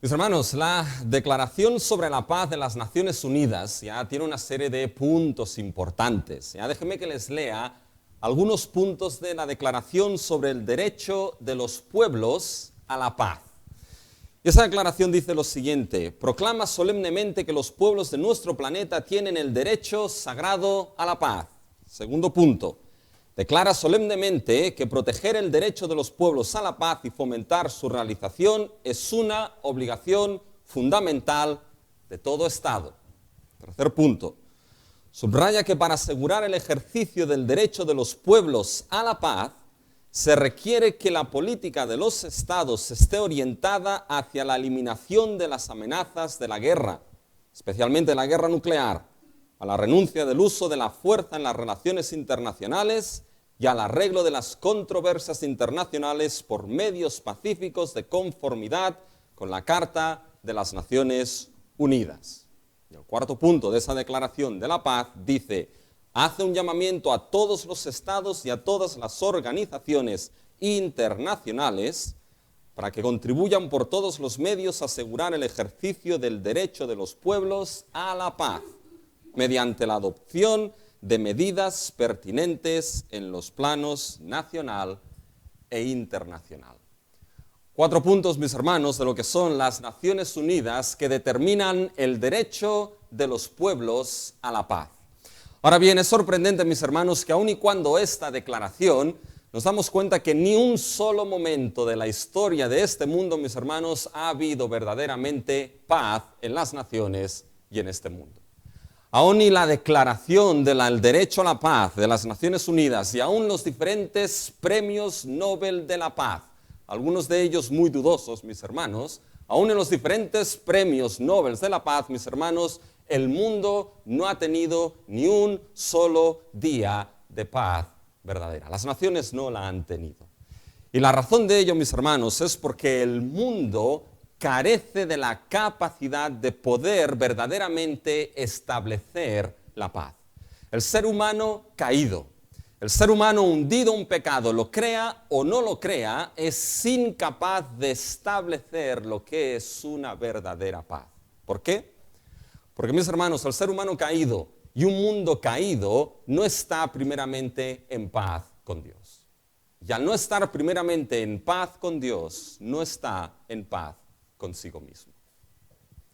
Mis hermanos, la Declaración sobre la Paz de las Naciones Unidas ya tiene una serie de puntos importantes. Ya déjenme que les lea algunos puntos de la Declaración sobre el derecho de los pueblos a la paz. Y esa declaración dice lo siguiente: proclama solemnemente que los pueblos de nuestro planeta tienen el derecho sagrado a la paz. Segundo punto: declara solemnemente que proteger el derecho de los pueblos a la paz y fomentar su realización es una obligación fundamental de todo Estado. Tercer punto: subraya que para asegurar el ejercicio del derecho de los pueblos a la paz, se requiere que la política de los Estados esté orientada hacia la eliminación de las amenazas de la guerra, especialmente la guerra nuclear, a la renuncia del uso de la fuerza en las relaciones internacionales y al arreglo de las controversias internacionales por medios pacíficos de conformidad con la Carta de las Naciones Unidas. Y el cuarto punto de esa declaración de la paz dice: hace un llamamiento a todos los estados y a todas las organizaciones internacionales para que contribuyan por todos los medios a asegurar el ejercicio del derecho de los pueblos a la paz, mediante la adopción de medidas pertinentes en los planos nacional e internacional. 4 puntos, mis hermanos, de lo que son las Naciones Unidas que determinan el derecho de los pueblos a la paz. Ahora bien, es sorprendente, mis hermanos, que aun y cuando esta declaración nos damos cuenta que ni un solo momento de la historia de este mundo, mis hermanos, ha habido verdaderamente paz en las naciones y en este mundo. Aún ni la declaración del derecho a la paz de las Naciones Unidas y aún los diferentes premios Nobel de la paz, algunos de ellos muy dudosos, mis hermanos, aún en los diferentes premios Nobel de la paz, mis hermanos, el mundo no ha tenido ni un solo día de paz verdadera. Las naciones no la han tenido. Y la razón de ello, mis hermanos, es porque el mundo carece de la capacidad de poder verdaderamente establecer la paz. El ser humano caído, el ser humano hundido en pecado, lo crea o no lo crea, es incapaz de establecer lo que es una verdadera paz. ¿Por qué? Porque, mis hermanos, el ser humano caído y un mundo caído no está primeramente en paz con Dios. Y al no estar primeramente en paz con Dios, no está en paz consigo mismo.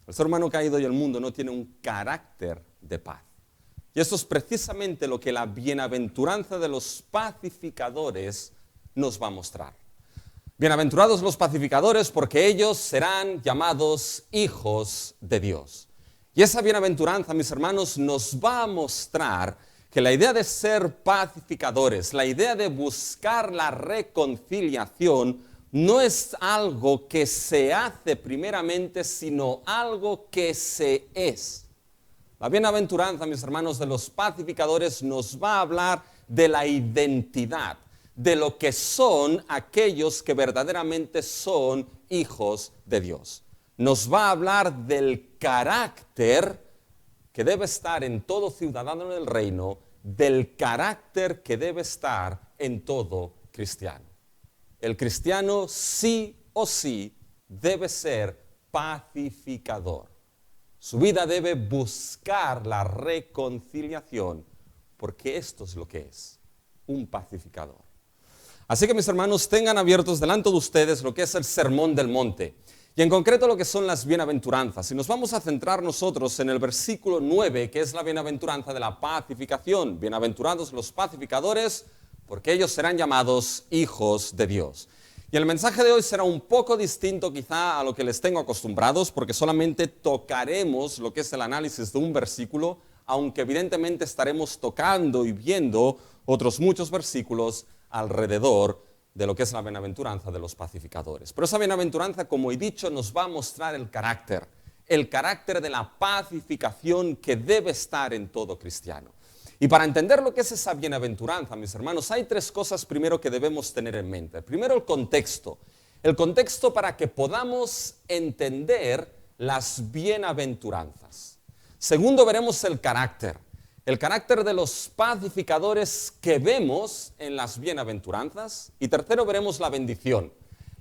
El ser humano caído y el mundo no tienen un carácter de paz. Y eso es precisamente lo que la bienaventuranza de los pacificadores nos va a mostrar. Bienaventurados los pacificadores, porque ellos serán llamados hijos de Dios. Y esa bienaventuranza, mis hermanos, nos va a mostrar que la idea de ser pacificadores, la idea de buscar la reconciliación, no es algo que se hace primeramente, sino algo que se es. La bienaventuranza, mis hermanos, de los pacificadores nos va a hablar de la identidad, de lo que son aquellos que verdaderamente son hijos de Dios. Nos va a hablar del carácter que debe estar en todo ciudadano del reino, del carácter que debe estar en todo cristiano. El cristiano sí o sí debe ser pacificador. Su vida debe buscar la reconciliación, porque esto es lo que es, un pacificador. Así que, mis hermanos, tengan abiertos delante de ustedes lo que es el Sermón del Monte, y en concreto lo que son las bienaventuranzas. Y nos vamos a centrar nosotros en el versículo 9, que es la bienaventuranza de la pacificación. Bienaventurados los pacificadores, porque ellos serán llamados hijos de Dios. Y el mensaje de hoy será un poco distinto quizá a lo que les tengo acostumbrados, porque solamente tocaremos lo que es el análisis de un versículo, aunque evidentemente estaremos tocando y viendo otros muchos versículos alrededor de lo que es la bienaventuranza de los pacificadores. Pero esa bienaventuranza, como he dicho, nos va a mostrar el carácter de la pacificación que debe estar en todo cristiano. Y para entender lo que es esa bienaventuranza, mis hermanos, hay 3 cosas primero que debemos tener en mente. Primero, el contexto para que podamos entender las bienaventuranzas. Segundo, veremos el carácter de los pacificadores que vemos en las bienaventuranzas. Y tercero, veremos la bendición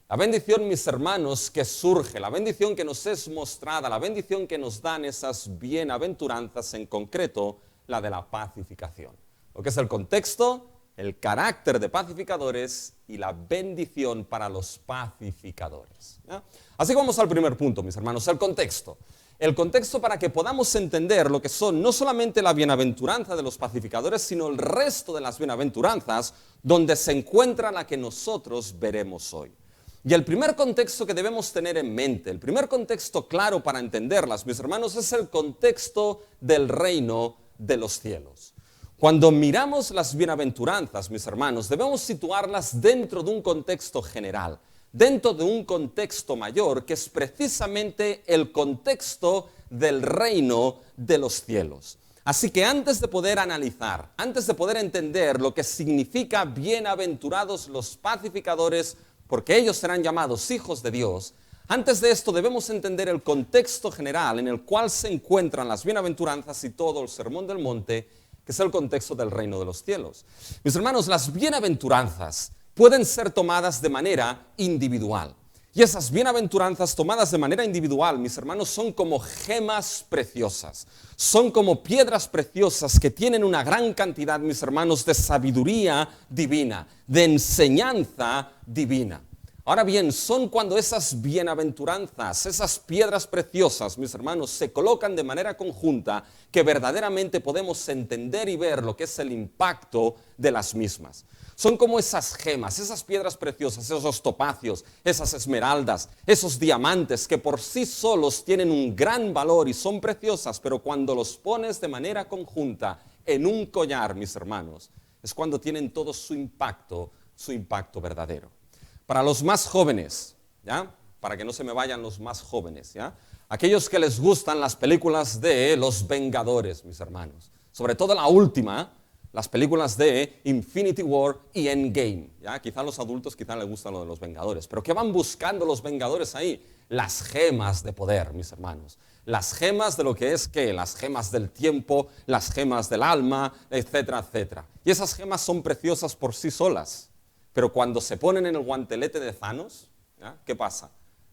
La bendición, mis hermanos, que surge, la bendición que nos es mostrada, la bendición que nos dan esas bienaventuranzas, en concreto, la de la pacificación. Lo que es el contexto, el carácter de pacificadores y la bendición para los pacificadores. ¿Ya? Así que vamos al primer punto, mis hermanos, el contexto. El contexto para que podamos entender lo que son no solamente la bienaventuranza de los pacificadores, sino el resto de las bienaventuranzas donde se encuentra la que nosotros veremos hoy. Y el primer contexto que debemos tener en mente, el primer contexto claro para entenderlas, mis hermanos, es el contexto del reino de los cielos. Cuando miramos las bienaventuranzas, mis hermanos, debemos situarlas dentro de un contexto general, dentro de un contexto mayor, que es precisamente el contexto del reino de los cielos. Así que antes de poder analizar, antes de poder entender lo que significa bienaventurados los pacificadores, porque ellos serán llamados hijos de Dios, antes de esto debemos entender el contexto general en el cual se encuentran las bienaventuranzas y todo el sermón del monte, que es el contexto del reino de los cielos. Mis hermanos, las bienaventuranzas pueden ser tomadas de manera individual. Y esas bienaventuranzas tomadas de manera individual, mis hermanos, son como gemas preciosas. Son como piedras preciosas que tienen una gran cantidad, mis hermanos, de sabiduría divina, de enseñanza divina. Ahora bien, son cuando esas bienaventuranzas, esas piedras preciosas, mis hermanos, se colocan de manera conjunta, que verdaderamente podemos entender y ver lo que es el impacto de las mismas. Son como esas gemas, esas piedras preciosas, esos topacios, esas esmeraldas, esos diamantes que por sí solos tienen un gran valor y son preciosas, pero cuando los pones de manera conjunta en un collar, mis hermanos, es cuando tienen todo su impacto verdadero. Para los más jóvenes, ¿ya? Para que no se me vayan los más jóvenes, ¿ya? Aquellos que les gustan las películas de los Vengadores, mis hermanos, sobre todo la última, las películas de Infinity War y Endgame, ¿ya? Quizá a los adultos les gusta lo de los Vengadores, pero ¿qué van buscando los Vengadores ahí? Las gemas de poder, mis hermanos. Las gemas de lo que es ¿qué? Las gemas del tiempo, las gemas del alma, etcétera, etcétera. Y esas gemas son preciosas por sí solas, pero cuando se ponen en el guantelete de Thanos, ¿ya? ¿Qué pasa?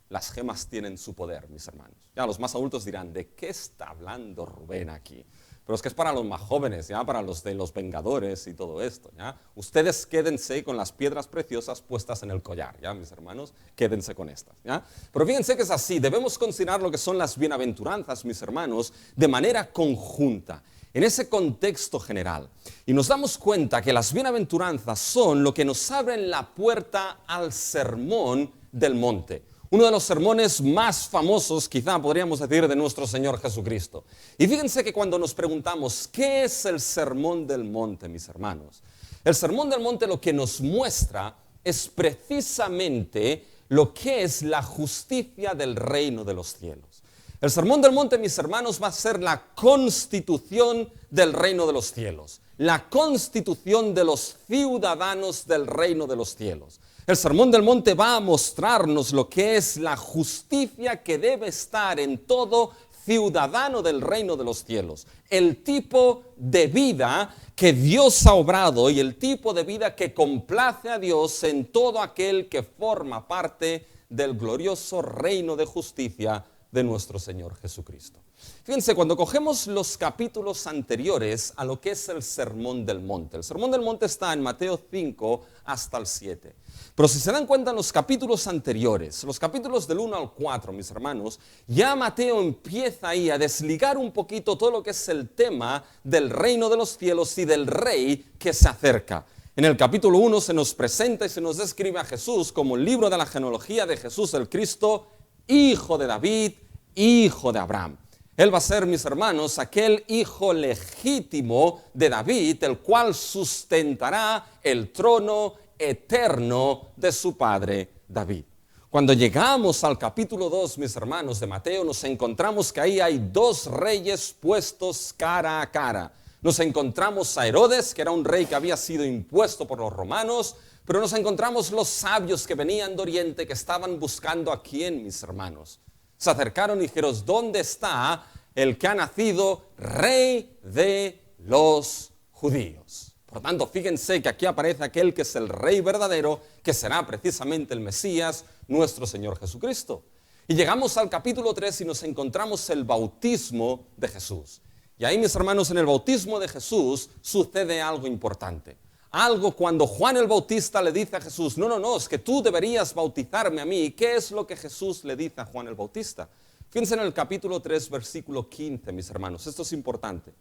Las gemas tienen su poder, mis hermanos. Ya los más adultos dirán, ¿de qué está hablando Rubén aquí? Pero es que es para los más jóvenes, ¿ya? Para los de los Vengadores y todo esto, ¿ya? Ustedes quédense con las piedras preciosas puestas en el collar, ¿ya, mis hermanos? Quédense con estas, ¿ya? Pero fíjense que es así, debemos considerar lo que son las bienaventuranzas, mis hermanos, de manera conjunta, en ese contexto general. Y nos damos cuenta que las bienaventuranzas son lo que nos abren la puerta al sermón del monte. Uno de los sermones más famosos, quizá podríamos decir, de nuestro Señor Jesucristo. Y fíjense que cuando nos preguntamos, ¿qué es el sermón del monte, mis hermanos? El sermón del monte lo que nos muestra es precisamente lo que es la justicia del reino de los cielos. El sermón del monte, mis hermanos, va a ser la constitución del reino de los cielos, la constitución de los ciudadanos del reino de los cielos. El sermón del monte va a mostrarnos lo que es la justicia que debe estar en todo ciudadano del reino de los cielos, el tipo de vida que Dios ha obrado y el tipo de vida que complace a Dios en todo aquel que forma parte del glorioso reino de justicia de nuestro Señor Jesucristo. Fíjense, cuando cogemos los capítulos anteriores a lo que es el Sermón del Monte, el Sermón del Monte está en Mateo 5 hasta el 7. Pero si se dan cuenta en los capítulos anteriores, los capítulos del 1 al 4, mis hermanos, ya Mateo empieza ahí a desligar un poquito todo lo que es el tema del reino de los cielos y del rey que se acerca. En el capítulo 1 se nos presenta y se nos describe a Jesús como el libro de la genealogía de Jesús el Cristo, hijo de David, hijo de Abraham. Él va a ser, mis hermanos, aquel hijo legítimo de David, el cual sustentará el trono eterno de su padre David. Cuando llegamos al capítulo 2, mis hermanos, de Mateo, nos encontramos que ahí hay dos reyes puestos cara a cara. Nos encontramos a Herodes, que era un rey que había sido impuesto por los romanos, pero nos encontramos los sabios que venían de Oriente, que estaban buscando a quién, mis hermanos. Se acercaron y dijeron, ¿dónde está el que ha nacido rey de los judíos? Por tanto, fíjense que aquí aparece aquel que es el Rey verdadero, que será precisamente el Mesías, nuestro Señor Jesucristo. Y llegamos al capítulo 3 y nos encontramos el bautismo de Jesús. Y ahí, mis hermanos, en el bautismo de Jesús sucede algo importante. Algo cuando Juan el Bautista le dice a Jesús, no, es que tú deberías bautizarme a mí. ¿Qué es lo que Jesús le dice a Juan el Bautista? Fíjense en el capítulo 3, versículo 15, mis hermanos. Esto es importante.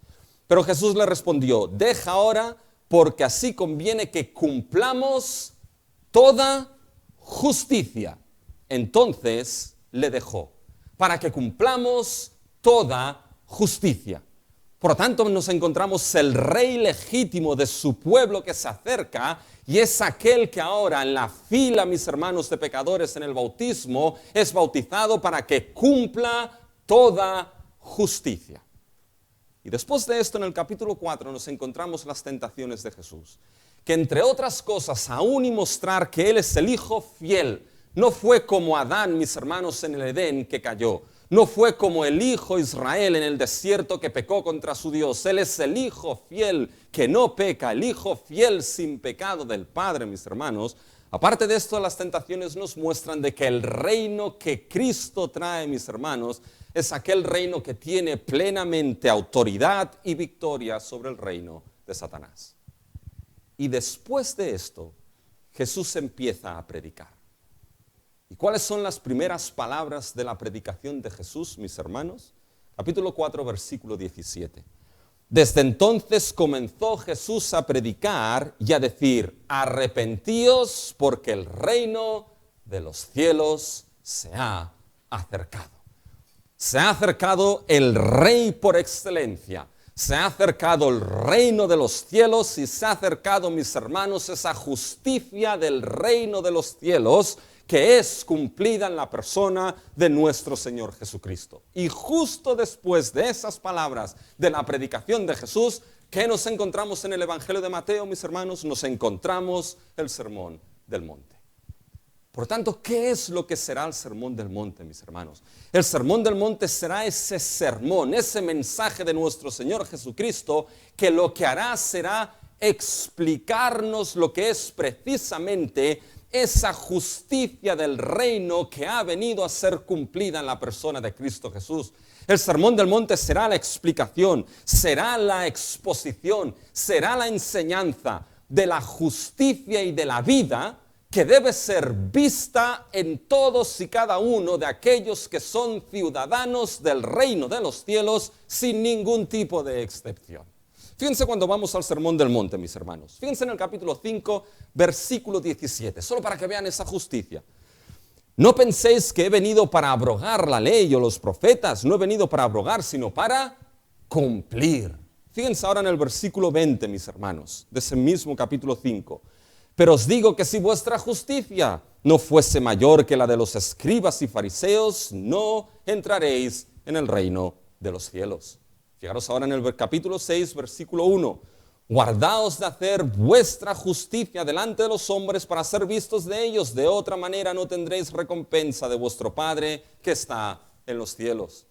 Pero Jesús le respondió, deja ahora, porque así conviene que cumplamos toda justicia. Entonces le dejó, para que cumplamos toda justicia. Por lo tanto, nos encontramos el rey legítimo de su pueblo que se acerca, y es aquel que ahora en la fila, mis hermanos, de pecadores en el bautismo, es bautizado para que cumpla toda justicia. Y después de esto, en el capítulo 4, nos encontramos las tentaciones de Jesús, que entre otras cosas, aún y mostrar que Él es el Hijo fiel, no fue como Adán, mis hermanos, en el Edén que cayó, no fue como el hijo Israel en el desierto que pecó contra su Dios. Él es el Hijo fiel que no peca, el Hijo fiel sin pecado del Padre, mis hermanos. Aparte de esto, las tentaciones nos muestran de que el reino que Cristo trae, mis hermanos, es aquel reino que tiene plenamente autoridad y victoria sobre el reino de Satanás. Y después de esto, Jesús empieza a predicar. ¿Y cuáles son las primeras palabras de la predicación de Jesús, mis hermanos? Capítulo 4, versículo 17. Desde entonces comenzó Jesús a predicar y a decir, arrepentíos porque el reino de los cielos se ha acercado. Se ha acercado el Rey por excelencia. Se ha acercado el reino de los cielos y se ha acercado, mis hermanos, esa justicia del reino de los cielos que es cumplida en la persona de nuestro Señor Jesucristo. Y justo después de esas palabras de la predicación de Jesús, ¿qué nos encontramos en el Evangelio de Mateo, mis hermanos? Nos encontramos el Sermón del Monte. Por tanto, ¿qué es lo que será el Sermón del Monte, mis hermanos? El Sermón del Monte será ese sermón, ese mensaje de nuestro Señor Jesucristo, que lo que hará será explicarnos lo que es precisamente esa justicia del reino que ha venido a ser cumplida en la persona de Cristo Jesús. El Sermón del Monte será la explicación, será la exposición, será la enseñanza de la justicia y de la vida que debe ser vista en todos y cada uno de aquellos que son ciudadanos del reino de los cielos sin ningún tipo de excepción. Fíjense cuando vamos al Sermón del Monte, mis hermanos. Fíjense en el capítulo 5, versículo 17, solo para que vean esa justicia. No penséis que he venido para abrogar la ley o los profetas, no he venido para abrogar, sino para cumplir. Fíjense ahora en el versículo 20, mis hermanos, de ese mismo capítulo 5. Pero os digo que si vuestra justicia no fuese mayor que la de los escribas y fariseos, no entraréis en el reino de los cielos. Fijaros ahora en el capítulo 6, versículo 1. Guardaos de hacer vuestra justicia delante de los hombres para ser vistos de ellos. De otra manera no tendréis recompensa de vuestro Padre que está en los cielos.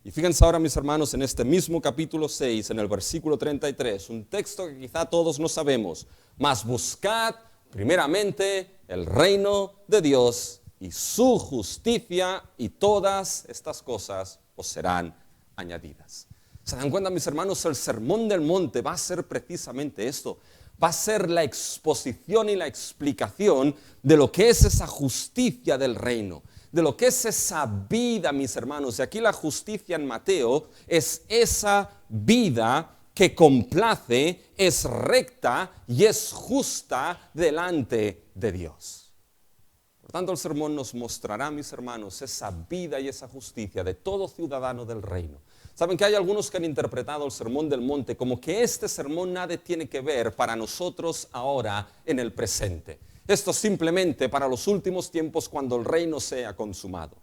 Y fíjense ahora, mis hermanos, en este mismo capítulo 6, en el versículo 33, un texto que quizá todos no sabemos. Mas buscad primeramente el reino de Dios y su justicia, y todas estas cosas os serán añadidas. ¿Se dan cuenta, mis hermanos? El Sermón del Monte va a ser precisamente esto. Va a ser la exposición y la explicación de lo que es esa justicia del reino, de lo que es esa vida, mis hermanos. Y aquí la justicia en Mateo es esa vida que complace, es recta y es justa delante de Dios. Por tanto, el sermón nos mostrará, mis hermanos, esa vida y esa justicia de todo ciudadano del reino. Saben que hay algunos que han interpretado el Sermón del Monte como que este sermón nada tiene que ver para nosotros ahora en el presente. Esto simplemente para los últimos tiempos cuando el reino sea consumado.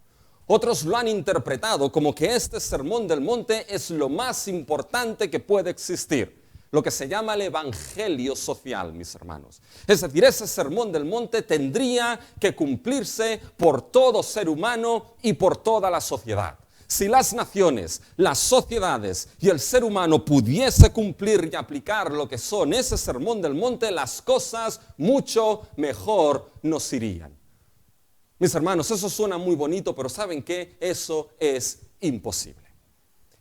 Otros lo han interpretado como que este Sermón del Monte es lo más importante que puede existir, lo que se llama el evangelio social, mis hermanos. Es decir, ese Sermón del Monte tendría que cumplirse por todo ser humano y por toda la sociedad. Si las naciones, las sociedades y el ser humano pudiese cumplir y aplicar lo que son ese sermón del monte, las cosas mucho mejor nos irían. Mis hermanos, eso suena muy bonito, pero ¿saben qué? Eso es imposible.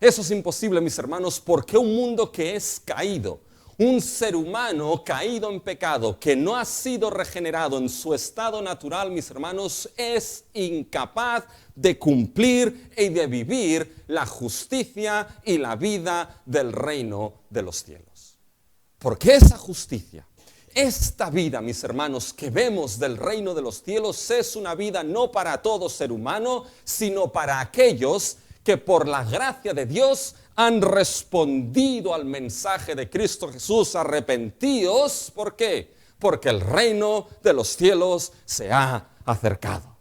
Eso es imposible, mis hermanos, porque un mundo que es caído, un ser humano caído en pecado, que no ha sido regenerado en su estado natural, mis hermanos, es incapaz de cumplir y de vivir la justicia y la vida del reino de los cielos. Porque esa justicia, esta vida, mis hermanos, que vemos del reino de los cielos es una vida no para todo ser humano, sino para aquellos que por la gracia de Dios han respondido al mensaje de Cristo Jesús, arrepentidos. ¿Por qué? Porque el reino de los cielos se ha acercado.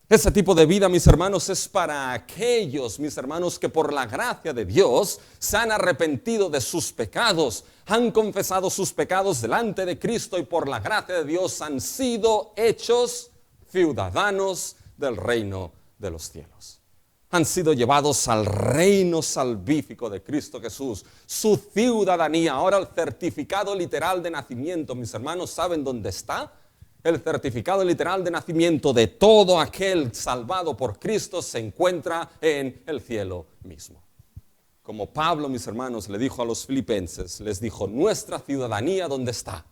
Ese tipo de vida, mis hermanos, es para aquellos, mis hermanos, que por la gracia de Dios se han arrepentido de sus pecados, han confesado sus pecados delante de Cristo y por la gracia de Dios han sido hechos ciudadanos del reino de los cielos. Han sido llevados al reino salvífico de Cristo Jesús, su ciudadanía. Ahora el certificado literal de nacimiento, mis hermanos, ¿saben dónde está? El certificado literal de nacimiento de todo aquel salvado por Cristo se encuentra en el cielo mismo. Como Pablo, mis hermanos, le dijo a los filipenses, les dijo, nuestra ciudadanía, ¿dónde está?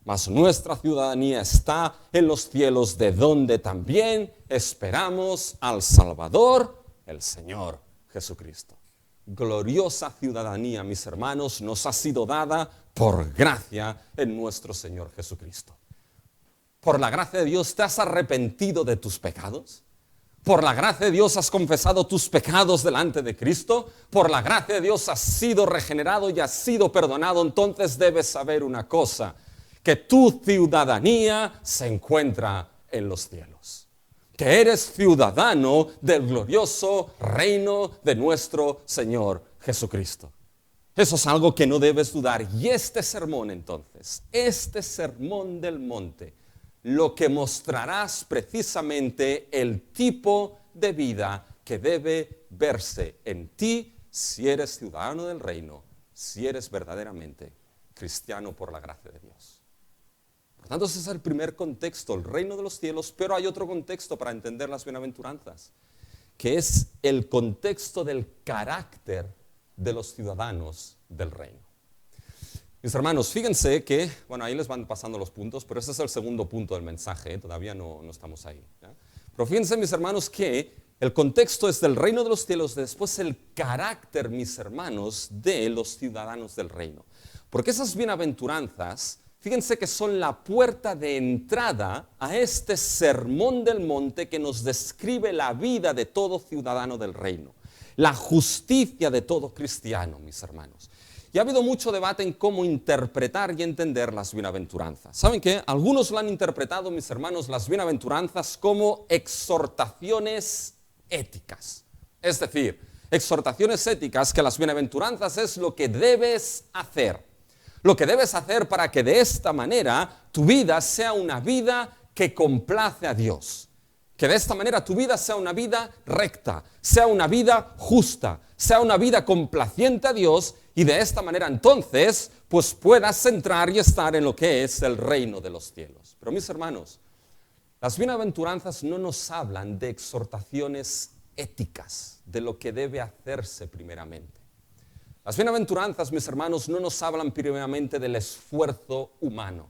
Mas nuestra ciudadanía está en los cielos, de donde también esperamos al Salvador, el Señor Jesucristo. Gloriosa ciudadanía, mis hermanos, nos ha sido dada por gracia en nuestro Señor Jesucristo. Por la gracia de Dios te has arrepentido de tus pecados. Por la gracia de Dios has confesado tus pecados delante de Cristo. Por la gracia de Dios has sido regenerado y has sido perdonado. Entonces debes saber una cosa, que tu ciudadanía se encuentra en los cielos. Que eres ciudadano del glorioso reino de nuestro Señor Jesucristo. Eso es algo que no debes dudar. Y este sermón entonces, este sermón del monte, lo que mostrarás precisamente el tipo de vida que debe verse en ti si eres ciudadano del reino, si eres verdaderamente cristiano por la gracia de Dios. Por tanto, ese es el primer contexto, el reino de los cielos, pero hay otro contexto para entender las bienaventuranzas, que es el contexto del carácter de los ciudadanos del reino. Mis hermanos, fíjense que, bueno, ahí les van pasando los puntos, pero ese es el segundo punto del mensaje, todavía no estamos ahí, ¿ya? Pero fíjense, mis hermanos, que el contexto es del reino de los cielos, después el carácter, mis hermanos, de los ciudadanos del reino. Porque esas bienaventuranzas, fíjense que son la puerta de entrada a este sermón del monte que nos describe la vida de todo ciudadano del reino, la justicia de todo cristiano, mis hermanos. Y ha habido mucho debate en cómo interpretar y entender las bienaventuranzas. ¿Saben qué? Algunos lo han interpretado, mis hermanos, las bienaventuranzas como exhortaciones éticas. Es decir, exhortaciones éticas, que las bienaventuranzas es lo que debes hacer. Lo que debes hacer para que de esta manera tu vida sea una vida que complace a Dios. Que de esta manera tu vida sea una vida recta, sea una vida justa, sea una vida complaciente a Dios, y de esta manera entonces pues puedas entrar y estar en lo que es el reino de los cielos. Pero mis hermanos, las bienaventuranzas no nos hablan de exhortaciones éticas, de lo que debe hacerse primeramente. Las bienaventuranzas, mis hermanos, no nos hablan primeramente del esfuerzo humano.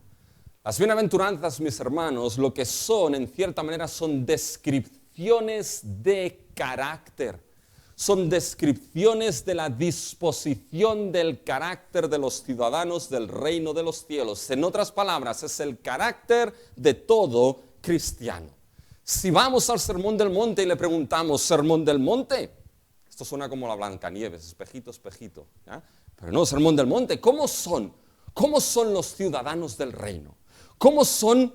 Las bienaventuranzas, mis hermanos, lo que son, en cierta manera, son descripciones de carácter. Son descripciones de la disposición del carácter de los ciudadanos del reino de los cielos. En otras palabras, es el carácter de todo cristiano. Si vamos al Sermón del Monte y le preguntamos, ¿Sermón del Monte? Esto suena como la Blancanieves, espejito, espejito, ¿ya? Pero no, Sermón del Monte, ¿cómo son? ¿Cómo son los ciudadanos del reino? ¿Cómo son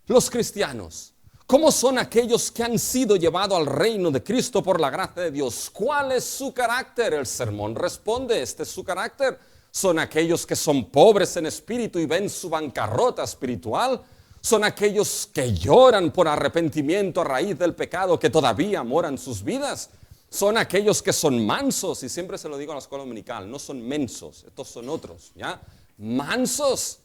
los cristianos? ¿Cómo son aquellos que han sido llevados al reino de Cristo por la gracia de Dios? ¿Cuál es su carácter? El sermón responde, este es su carácter. Son aquellos que son pobres en espíritu y ven su bancarrota espiritual. Son aquellos que lloran por arrepentimiento a raíz del pecado que todavía mora en sus vidas. Son aquellos que son mansos, y siempre se lo digo a la escuela dominical, no son mensos, estos son otros, ¿ya? Mansos.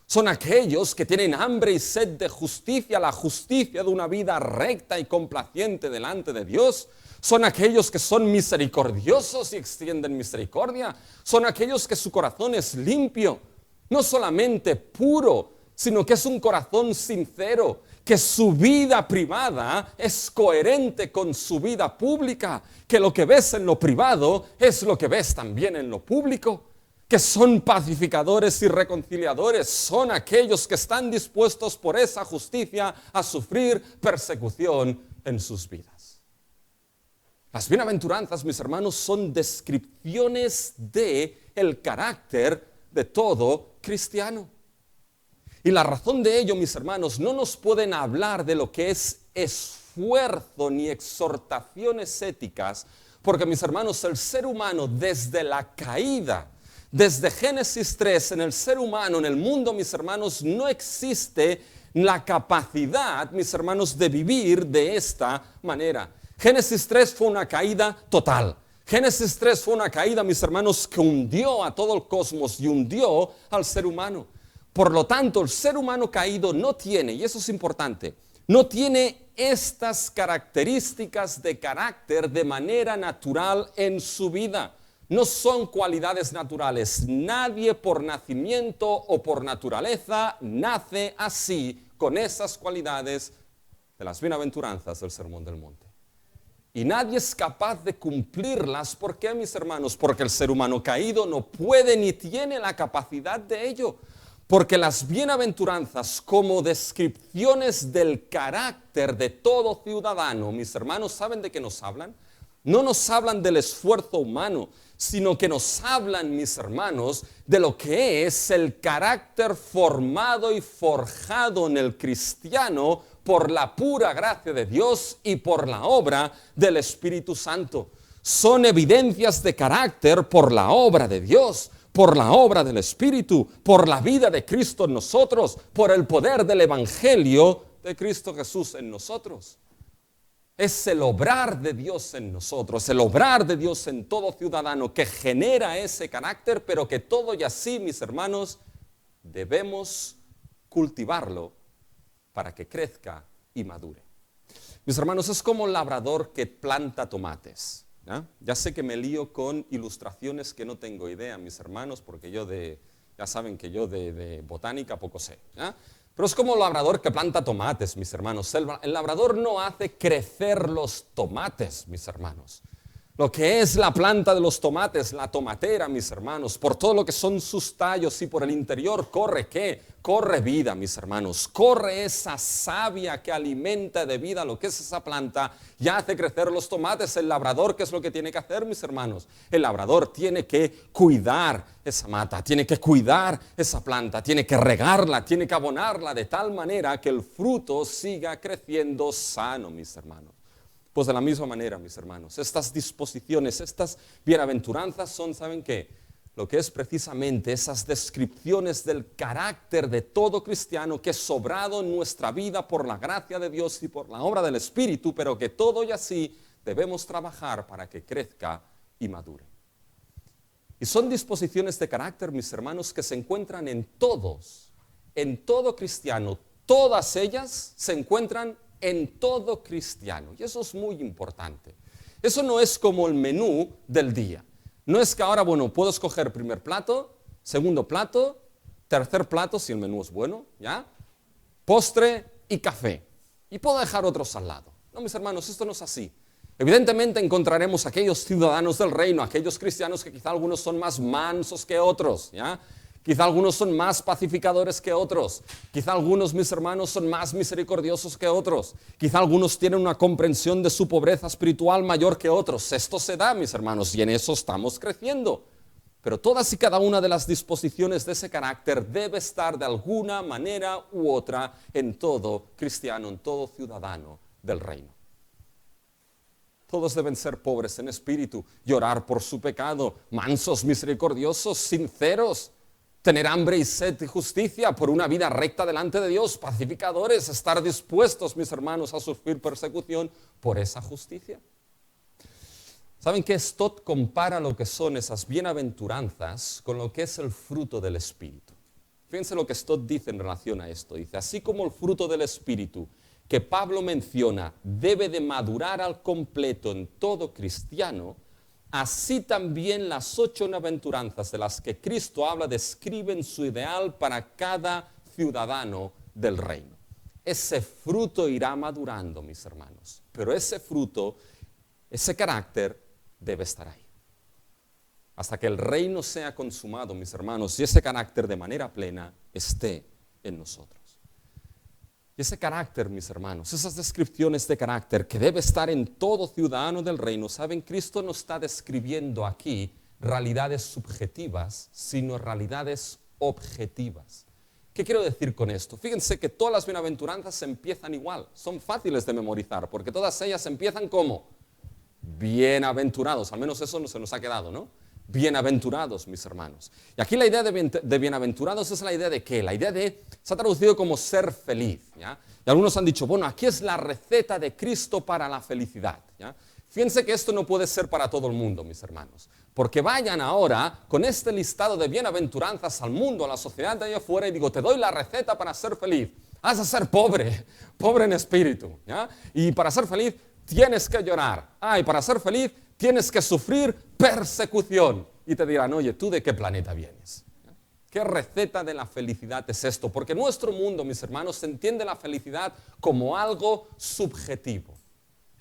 Son aquellos que tienen hambre y sed de justicia, la justicia de una vida recta y complaciente delante de Dios. Son aquellos que son misericordiosos y extienden misericordia. Son aquellos que su corazón es limpio, no solamente puro, sino que es un corazón sincero, que su vida privada es coherente con su vida pública, que lo que ves en lo privado es lo que ves también en lo público, que son pacificadores y reconciliadores, son aquellos que están dispuestos por esa justicia a sufrir persecución en sus vidas. Las bienaventuranzas, mis hermanos, son descripciones del carácter de todo cristiano. Y la razón de ello, mis hermanos, no nos pueden hablar de lo que es esfuerzo ni exhortaciones éticas, porque, mis hermanos, el ser humano desde la caída, desde Génesis 3, en el ser humano, en el mundo, mis hermanos, no existe la capacidad, mis hermanos, de vivir de esta manera. Génesis 3 fue una caída total. Génesis 3 fue una caída, mis hermanos, que hundió a todo el cosmos y hundió al ser humano. Por lo tanto, el ser humano caído no tiene, y eso es importante, no tiene estas características de carácter de manera natural en su vida. No son cualidades naturales. Nadie por nacimiento o por naturaleza nace así, con esas cualidades de las bienaventuranzas del Sermón del Monte. Y nadie es capaz de cumplirlas. ¿Por qué, mis hermanos? Porque el ser humano caído no puede ni tiene la capacidad de ello. Porque las bienaventuranzas, como descripciones del carácter de todo ciudadano, mis hermanos, ¿saben de qué nos hablan? No nos hablan del esfuerzo humano, sino que nos hablan, mis hermanos, de lo que es el carácter formado y forjado en el cristiano por la pura gracia de Dios y por la obra del Espíritu Santo. Son evidencias de carácter por la obra de Dios, por la obra del Espíritu, por la vida de Cristo en nosotros, por el poder del Evangelio de Cristo Jesús en nosotros. Es el obrar de Dios en nosotros, el obrar de Dios en todo ciudadano que genera ese carácter, pero que todo y así, mis hermanos, debemos cultivarlo para que crezca y madure. Mis hermanos, es como un labrador que planta tomates. Ya sé que me lío con ilustraciones que no tengo idea, mis hermanos, porque ya saben que yo de botánica poco sé. Pero es como el labrador que planta tomates, mis hermanos. El labrador no hace crecer los tomates, mis hermanos. Lo que es la planta de los tomates, la tomatera, mis hermanos, por todo lo que son sus tallos y por el interior corre ¿qué? Corre vida, mis hermanos. Corre esa savia que alimenta de vida lo que es esa planta y hace crecer los tomates. El labrador, ¿qué es lo que tiene que hacer, mis hermanos? El labrador tiene que cuidar esa mata, tiene que cuidar esa planta, tiene que regarla, tiene que abonarla de tal manera que el fruto siga creciendo sano, mis hermanos. Pues de la misma manera, mis hermanos, estas disposiciones, estas bienaventuranzas son, ¿saben qué? Lo que es precisamente esas descripciones del carácter de todo cristiano que es sobrado en nuestra vida por la gracia de Dios y por la obra del Espíritu, pero que todo y así debemos trabajar para que crezca y madure. Y son disposiciones de carácter, mis hermanos, que se encuentran en todo cristiano. Todas ellas se encuentran en todo cristiano. Y eso es muy importante. Eso no es como el menú del día. No es que ahora, puedo escoger primer plato, segundo plato, tercer plato, si el menú es bueno, ¿ya? Postre y café. Y puedo dejar otros al lado. No, mis hermanos, esto no es así. Evidentemente encontraremos aquellos ciudadanos del reino, aquellos cristianos que quizá algunos son más mansos que otros, ¿ya? Quizá algunos son más pacificadores que otros. Quizá algunos, mis hermanos, son más misericordiosos que otros. Quizá algunos tienen una comprensión de su pobreza espiritual mayor que otros. Esto se da, mis hermanos, y en eso estamos creciendo. Pero todas y cada una de las disposiciones de ese carácter debe estar de alguna manera u otra en todo cristiano, en todo ciudadano del reino. Todos deben ser pobres en espíritu, llorar por su pecado, mansos, misericordiosos, sinceros, tener hambre y sed de justicia por una vida recta delante de Dios, pacificadores, estar dispuestos, mis hermanos, a sufrir persecución por esa justicia. ¿Saben que Stott compara lo que son esas bienaventuranzas con lo que es el fruto del Espíritu? Fíjense lo que Stott dice en relación a esto. Dice, así como el fruto del Espíritu que Pablo menciona debe de madurar al completo en todo cristiano, así también las 8 bienaventuranzas de las que Cristo habla describen su ideal para cada ciudadano del reino. Ese fruto irá madurando, mis hermanos, pero ese fruto, ese carácter debe estar ahí. Hasta que el reino sea consumado, mis hermanos, y ese carácter de manera plena esté en nosotros. Y ese carácter, mis hermanos, esas descripciones de carácter que debe estar en todo ciudadano del reino, ¿saben? Cristo no está describiendo aquí realidades subjetivas, sino realidades objetivas. ¿Qué quiero decir con esto? Fíjense que todas las bienaventuranzas empiezan igual, son fáciles de memorizar, porque todas ellas empiezan como bienaventurados, al menos eso no se nos ha quedado, ¿no? Bienaventurados, mis hermanos. Y aquí la idea de bienaventurados es la idea de ¿qué? La idea de, se ha traducido como ser feliz, ¿ya? Y algunos han dicho, bueno, aquí es la receta de Cristo para la felicidad, ¿ya? Fíjense que esto no puede ser para todo el mundo, mis hermanos, porque vayan ahora con este listado de bienaventuranzas al mundo, a la sociedad de allá afuera, y digo, te doy la receta para ser feliz. Has de ser pobre, pobre en espíritu, ¿ya? Y para ser feliz tienes que llorar. Y para ser feliz tienes que sufrir persecución. Y te dirán, oye, ¿tú de qué planeta vienes? ¿Qué receta de la felicidad es esto? Porque nuestro mundo, mis hermanos, se entiende la felicidad como algo subjetivo.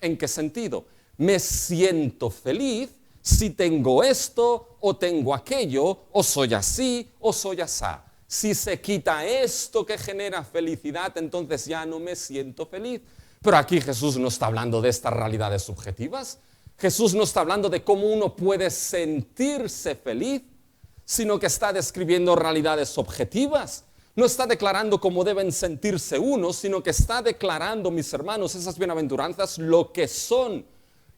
¿En qué sentido? Me siento feliz si tengo esto o tengo aquello, o soy así o soy asá. Si se quita esto que genera felicidad, entonces ya no me siento feliz. Pero aquí Jesús no está hablando de estas realidades subjetivas. Jesús no está hablando de cómo uno puede sentirse feliz, sino que está describiendo realidades objetivas. No está declarando cómo deben sentirse uno, sino que está declarando, mis hermanos, esas bienaventuranzas, lo que son,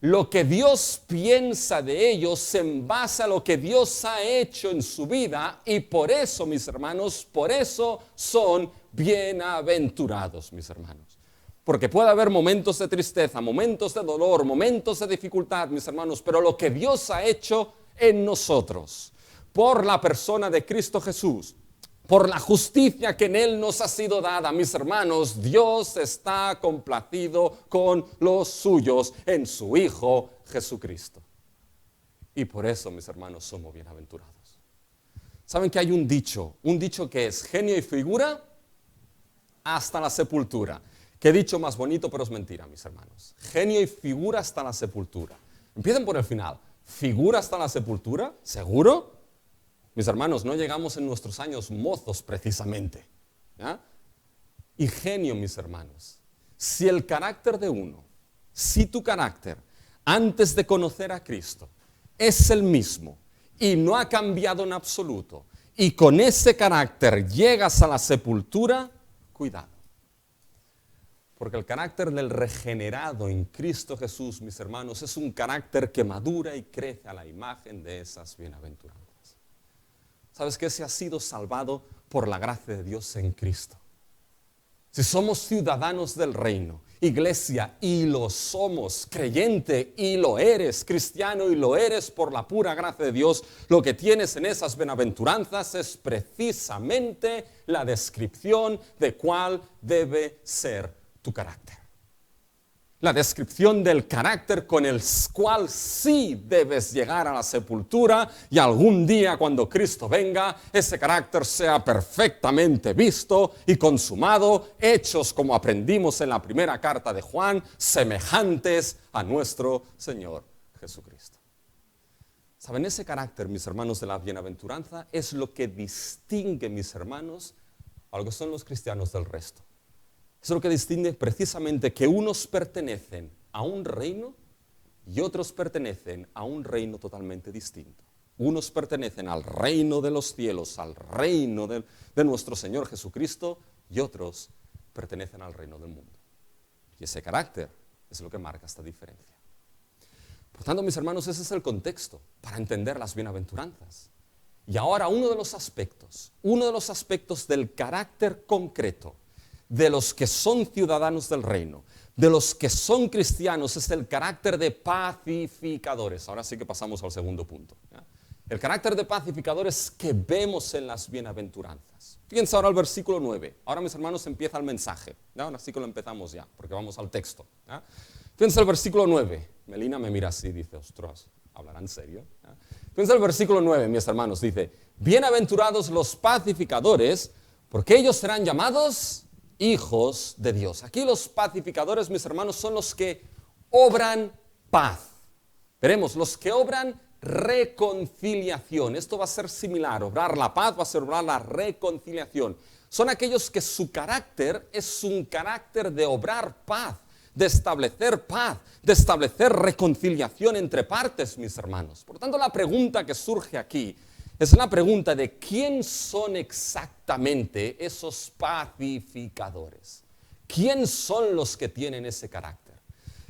lo que Dios piensa de ellos en base a lo que Dios ha hecho en su vida, y por eso, mis hermanos, por eso son bienaventurados, mis hermanos. Porque puede haber momentos de tristeza, momentos de dolor, momentos de dificultad, mis hermanos, pero lo que Dios ha hecho en nosotros, por la persona de Cristo Jesús, por la justicia que en Él nos ha sido dada, mis hermanos, Dios está complacido con los suyos en su Hijo Jesucristo. Y por eso, mis hermanos, somos bienaventurados. ¿Saben que hay un dicho que es genio y figura hasta la sepultura? Qué dicho más bonito, pero es mentira, mis hermanos. Genio y figura hasta la sepultura. Empiecen por el final. ¿Figura hasta la sepultura? ¿Seguro? Mis hermanos, no llegamos en nuestros años mozos precisamente, ¿ya? Y genio, mis hermanos. Si el carácter de uno, si tu carácter, antes de conocer a Cristo, es el mismo y no ha cambiado en absoluto, y con ese carácter llegas a la sepultura, cuidado. Porque el carácter del regenerado en Cristo Jesús, mis hermanos, es un carácter que madura y crece a la imagen de esas bienaventuranzas. ¿Sabes qué? Se ha sido salvado por la gracia de Dios en Cristo. Si somos ciudadanos del reino, iglesia, y lo somos, creyente, y lo eres, cristiano, y lo eres por la pura gracia de Dios, lo que tienes en esas bienaventuranzas es precisamente la descripción de cuál debe ser tu carácter. La descripción del carácter con el cual sí debes llegar a la sepultura, y algún día cuando Cristo venga, ese carácter sea perfectamente visto y consumado, hechos como aprendimos en la primera carta de Juan, semejantes a nuestro Señor Jesucristo. ¿Saben? Ese carácter, mis hermanos, de la bienaventuranza es lo que distingue, mis hermanos, a lo que son los cristianos del resto. Es lo que distingue precisamente que unos pertenecen a un reino y otros pertenecen a un reino totalmente distinto. Unos pertenecen al reino de los cielos, al reino de nuestro Señor Jesucristo, y otros pertenecen al reino del mundo. Y ese carácter es lo que marca esta diferencia. Por tanto, mis hermanos, ese es el contexto para entender las bienaventuranzas. Y ahora uno de los aspectos del carácter concreto de los que son ciudadanos del reino, de los que son cristianos, es el carácter de pacificadores. Ahora sí que pasamos al segundo punto, ¿ya? El carácter de pacificadores que vemos en las bienaventuranzas. Fíjense ahora al versículo 9. Ahora, mis hermanos, empieza el mensaje, ¿ya? Ahora sí que lo empezamos ya, porque vamos al texto, ¿ya? Fíjense el versículo 9. Melina me mira así y dice, ostras, ¿hablará en serio? ¿Ya? Fíjense el versículo 9, mis hermanos, dice, bienaventurados los pacificadores, porque ellos serán llamados hijos de Dios. Aquí los pacificadores, mis hermanos, son los que obran paz. Veremos, los que obran reconciliación. Esto va a ser similar. Obrar la paz va a ser obrar la reconciliación. Son aquellos que su carácter es un carácter de obrar paz, de establecer reconciliación entre partes, mis hermanos. Por tanto, la pregunta que surge aquí es una pregunta de quién son exactamente esos pacificadores. ¿Quién son los que tienen ese carácter?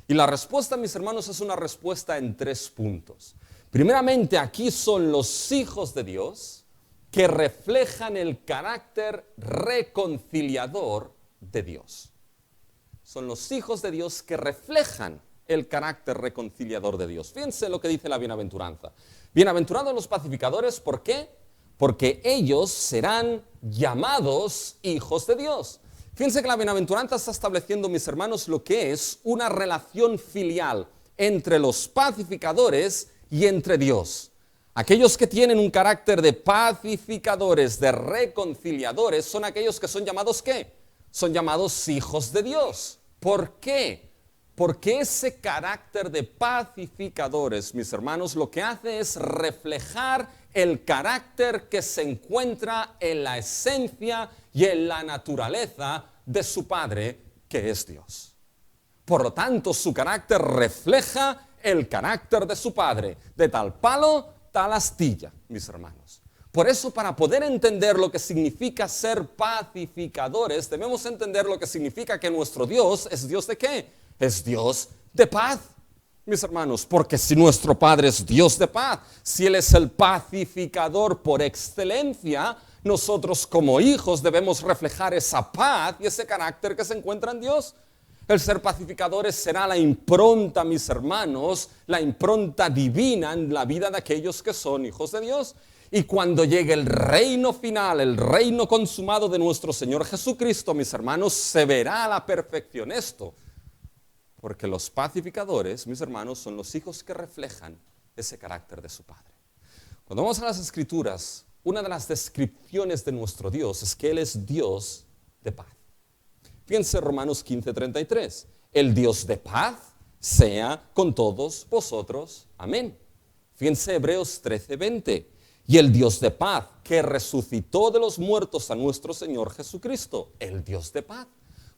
Y la respuesta, mis hermanos, es una respuesta en 3 puntos. Primeramente, aquí son los hijos de Dios que reflejan el carácter reconciliador de Dios. Son los hijos de Dios que reflejan el carácter reconciliador de Dios. Fíjense lo que dice la bienaventuranza. Bienaventurados los pacificadores, ¿por qué? Porque ellos serán llamados hijos de Dios. Fíjense que la bienaventuranza está estableciendo, mis hermanos, lo que es una relación filial entre los pacificadores y entre Dios. Aquellos que tienen un carácter de pacificadores, de reconciliadores, son aquellos que son llamados ¿qué? Son llamados hijos de Dios. ¿Por qué? Porque ese carácter de pacificadores, mis hermanos, lo que hace es reflejar el carácter que se encuentra en la esencia y en la naturaleza de su Padre, que es Dios. Por lo tanto, su carácter refleja el carácter de su Padre, de tal palo, tal astilla, mis hermanos. Por eso, para poder entender lo que significa ser pacificadores, debemos entender lo que significa que nuestro Dios es Dios de ¿qué? Es Dios de paz, mis hermanos, porque si nuestro Padre es Dios de paz, si Él es el pacificador por excelencia, nosotros como hijos debemos reflejar esa paz y ese carácter que se encuentra en Dios. El ser pacificadores será la impronta, mis hermanos, la impronta divina en la vida de aquellos que son hijos de Dios. Y cuando llegue el reino final, el reino consumado de nuestro Señor Jesucristo, mis hermanos, se verá a la perfección esto. Porque los pacificadores, mis hermanos, son los hijos que reflejan ese carácter de su Padre. Cuando vamos a las Escrituras, una de las descripciones de nuestro Dios es que Él es Dios de paz. Fíjense Romanos 15:33. El Dios de paz sea con todos vosotros. Amén. Fíjense Hebreos 13:20. Y el Dios de paz que resucitó de los muertos a nuestro Señor Jesucristo. El Dios de paz.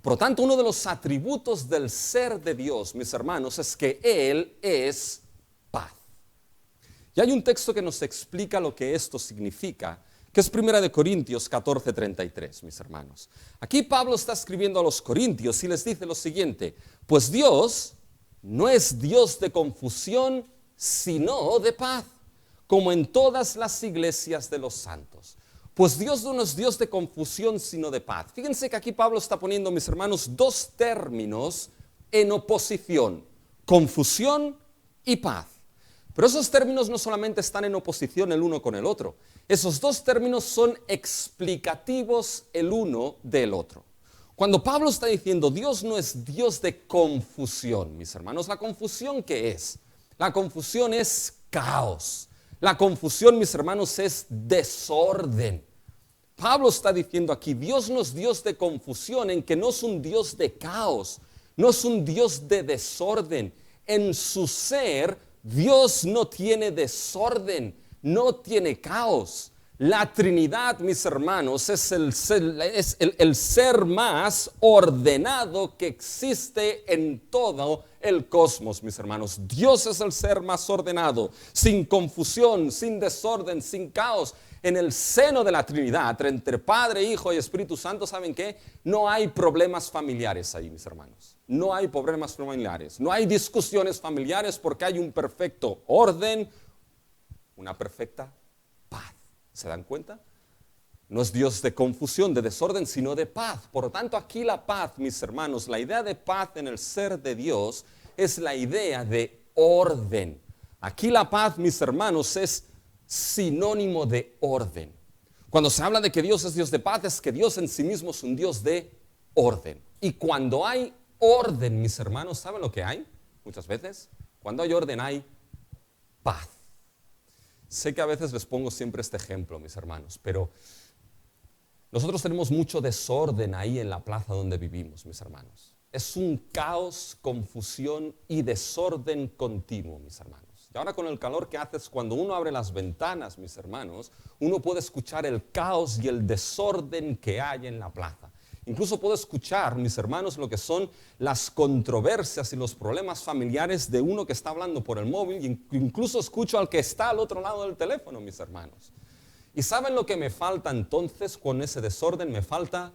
Por lo tanto, uno de los atributos del ser de Dios, mis hermanos, es que Él es paz. Y hay un texto que nos explica lo que esto significa, que es 1 Corintios 14:33, mis hermanos. Aquí Pablo está escribiendo a los corintios y les dice lo siguiente: pues Dios no es Dios de confusión, sino de paz, como en todas las iglesias de los santos. Pues Dios no es Dios de confusión, sino de paz. Fíjense que aquí Pablo está poniendo, mis hermanos, 2 términos en oposición: confusión y paz. Pero esos términos no solamente están en oposición el uno con el otro. Esos 2 términos son explicativos el uno del otro. Cuando Pablo está diciendo Dios no es Dios de confusión, mis hermanos, ¿la confusión qué es? La confusión es caos. La confusión, mis hermanos, es desorden. Pablo está diciendo aquí, Dios no es Dios de confusión, en que no es un Dios de caos, no es un Dios de desorden. En su ser, Dios no tiene desorden, no tiene caos. La Trinidad, mis hermanos, es el ser más ordenado que existe en todo el cosmos, mis hermanos. Dios es el ser más ordenado, sin confusión, sin desorden, sin caos. En el seno de la Trinidad, entre Padre, Hijo y Espíritu Santo, ¿saben qué? No hay problemas familiares ahí, mis hermanos. No hay problemas familiares, no hay discusiones familiares, porque hay un perfecto orden, una perfecta paz. ¿Se dan cuenta? No es Dios de confusión, de desorden, sino de paz. Por lo tanto, aquí la paz, mis hermanos, la idea de paz en el ser de Dios es la idea de orden. Aquí la paz, mis hermanos, es sinónimo de orden. Cuando se habla de que Dios es Dios de paz, es que Dios en sí mismo es un Dios de orden. Y cuando hay orden, mis hermanos, ¿saben lo que hay? Muchas veces, cuando hay orden hay paz. Sé que a veces les pongo siempre este ejemplo, mis hermanos, pero nosotros tenemos mucho desorden ahí en la plaza donde vivimos, mis hermanos. Es un caos, confusión y desorden continuo, mis hermanos. Y ahora con el calor que hace, cuando uno abre las ventanas, mis hermanos, uno puede escuchar el caos y el desorden que hay en la plaza. Incluso puedo escuchar, mis hermanos, lo que son las controversias y los problemas familiares de uno que está hablando por el móvil. Incluso escucho al que está al otro lado del teléfono, mis hermanos. ¿Y saben lo que me falta entonces con ese desorden? Me falta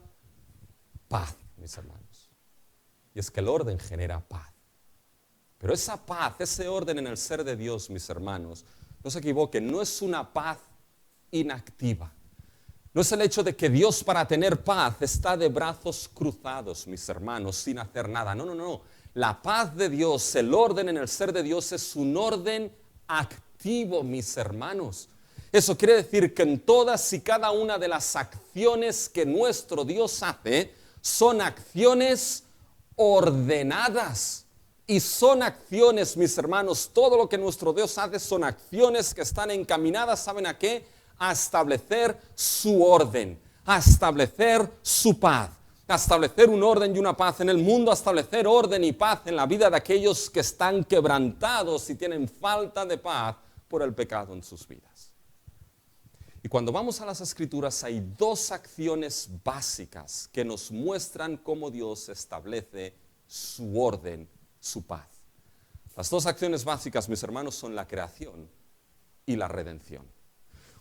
paz, mis hermanos. Y es que el orden genera paz. Pero esa paz, ese orden en el ser de Dios, mis hermanos, no se equivoquen, no es una paz inactiva. No es el hecho de que Dios para tener paz está de brazos cruzados, mis hermanos, sin hacer nada. No, no, no. La paz de Dios, el orden en el ser de Dios es un orden activo, mis hermanos. Eso quiere decir que en todas y cada una de las acciones que nuestro Dios hace, son acciones ordenadas. Y son acciones, mis hermanos, todo lo que nuestro Dios hace son acciones que están encaminadas, ¿saben a qué? A establecer su orden, a establecer su paz, a establecer un orden y una paz en el mundo, a establecer orden y paz en la vida de aquellos que están quebrantados y tienen falta de paz por el pecado en sus vidas. Y cuando vamos a las Escrituras hay dos acciones básicas que nos muestran cómo Dios establece su orden, su paz. Las dos acciones básicas, mis hermanos, son la creación y la redención.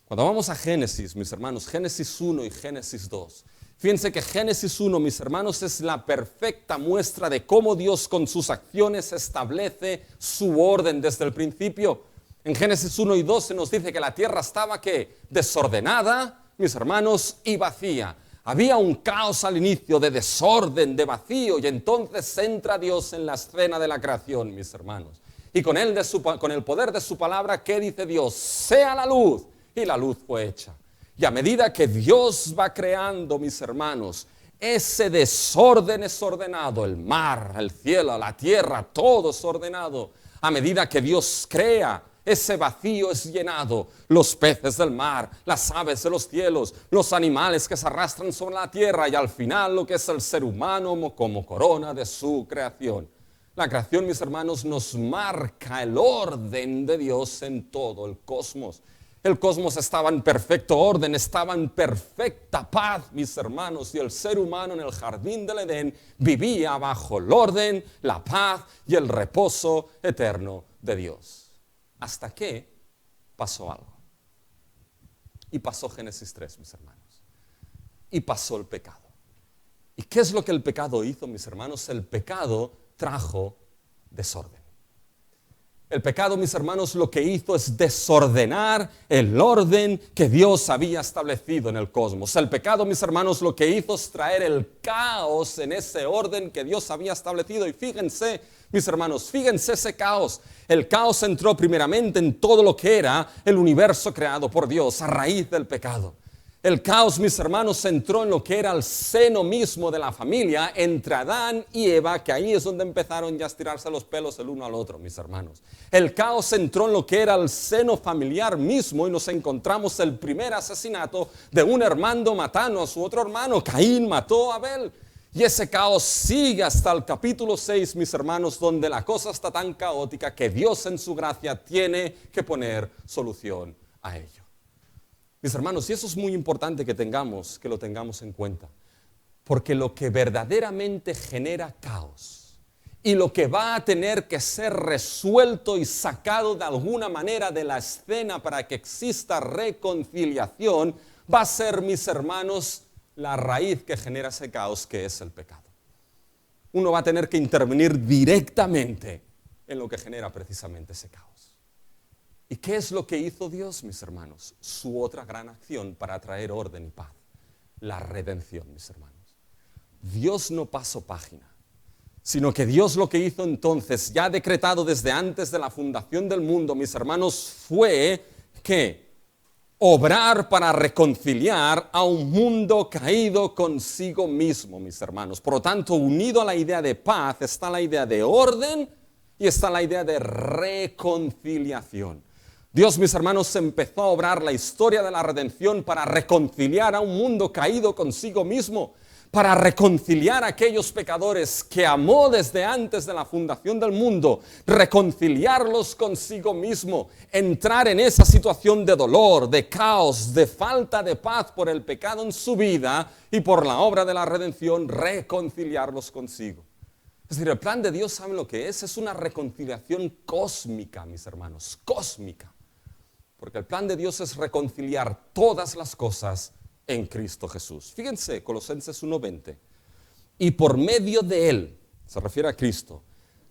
Cuando vamos a Génesis, mis hermanos, Génesis 1 y Génesis 2, fíjense que Génesis 1, mis hermanos, es la perfecta muestra de cómo Dios con sus acciones establece su orden desde el principio. En Génesis 1 y 2 se nos dice que la tierra estaba, ¿qué? Desordenada, mis hermanos, y vacía. Había un caos al inicio de desorden, de vacío, y entonces entra Dios en la escena de la creación, mis hermanos. Y con el poder de su palabra, ¿qué dice Dios? Sea la luz. Y la luz fue hecha. Y a medida que Dios va creando, mis hermanos, ese desorden es ordenado. El mar, el cielo, la tierra, todo es ordenado. A medida que Dios crea, ese vacío es llenado. Los peces del mar, las aves de los cielos, los animales que se arrastran sobre la tierra y al final lo que es el ser humano como corona de su creación. La creación, mis hermanos, nos marca el orden de Dios en todo el cosmos. El cosmos estaba en perfecto orden, estaba en perfecta paz, mis hermanos, y el ser humano en el jardín del Edén vivía bajo el orden, la paz y el reposo eterno de Dios. Hasta que pasó algo. Y pasó Génesis 3, mis hermanos. Y pasó el pecado. ¿Y qué es lo que el pecado hizo, mis hermanos? El pecado trajo desorden. El pecado, mis hermanos, lo que hizo es desordenar el orden que Dios había establecido en el cosmos. El pecado, mis hermanos, lo que hizo es traer el caos en ese orden que Dios había establecido. Y fíjense, mis hermanos, fíjense ese caos. El caos entró primeramente en todo lo que era el universo creado por Dios a raíz del pecado. El caos, mis hermanos, entró en lo que era el seno mismo de la familia entre Adán y Eva, que ahí es donde empezaron ya a estirarse los pelos el uno al otro, mis hermanos. El caos entró en lo que era el seno familiar mismo y nos encontramos el primer asesinato de un hermano matando a su otro hermano. Caín mató a Abel. Y ese caos sigue hasta el capítulo 6, mis hermanos, donde la cosa está tan caótica que Dios en su gracia tiene que poner solución a ello. Mis hermanos, y eso es muy importante que lo tengamos en cuenta, porque lo que verdaderamente genera caos y lo que va a tener que ser resuelto y sacado de alguna manera de la escena para que exista reconciliación, va a ser, mis hermanos, la raíz que genera ese caos, que es el pecado. Uno va a tener que intervenir directamente en lo que genera precisamente ese caos. ¿Y qué es lo que hizo Dios, mis hermanos? Su otra gran acción para traer orden y paz. la redención, mis hermanos. Dios no pasó página, sino que Dios lo que hizo entonces, ya decretado desde antes de la fundación del mundo, mis hermanos, fue que obrar para reconciliar a un mundo caído consigo mismo, mis hermanos. Por lo tanto, unido a la idea de paz está la idea de orden y está la idea de reconciliación. Dios, mis hermanos, empezó a obrar la historia de la redención para reconciliar a un mundo caído consigo mismo, para reconciliar a aquellos pecadores que amó desde antes de la fundación del mundo, reconciliarlos consigo mismo, entrar en esa situación de dolor, de caos, de falta de paz por el pecado en su vida y por la obra de la redención, reconciliarlos consigo. Es decir, el plan de Dios, ¿saben lo que es? Es una reconciliación cósmica, mis hermanos, cósmica. Porque el plan de Dios es reconciliar todas las cosas en Cristo Jesús. Fíjense, Colosenses 1:20. Y por medio de Él, se refiere a Cristo,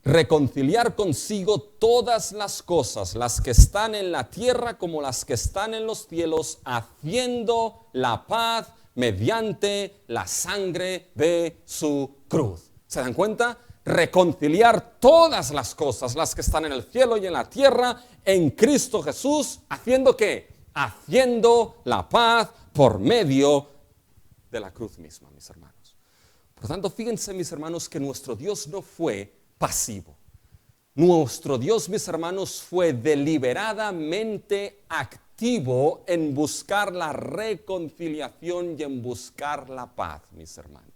reconciliar consigo todas las cosas, las que están en la tierra como las que están en los cielos, haciendo la paz mediante la sangre de su cruz. ¿Se dan cuenta? Reconciliar todas las cosas, las que están en el cielo y en la tierra, en Cristo Jesús, ¿haciendo qué? Haciendo la paz por medio de la cruz misma, mis hermanos. Por tanto, fíjense, mis hermanos, que nuestro Dios no fue pasivo. Nuestro Dios, mis hermanos, fue deliberadamente activo en buscar la reconciliación y en buscar la paz, mis hermanos.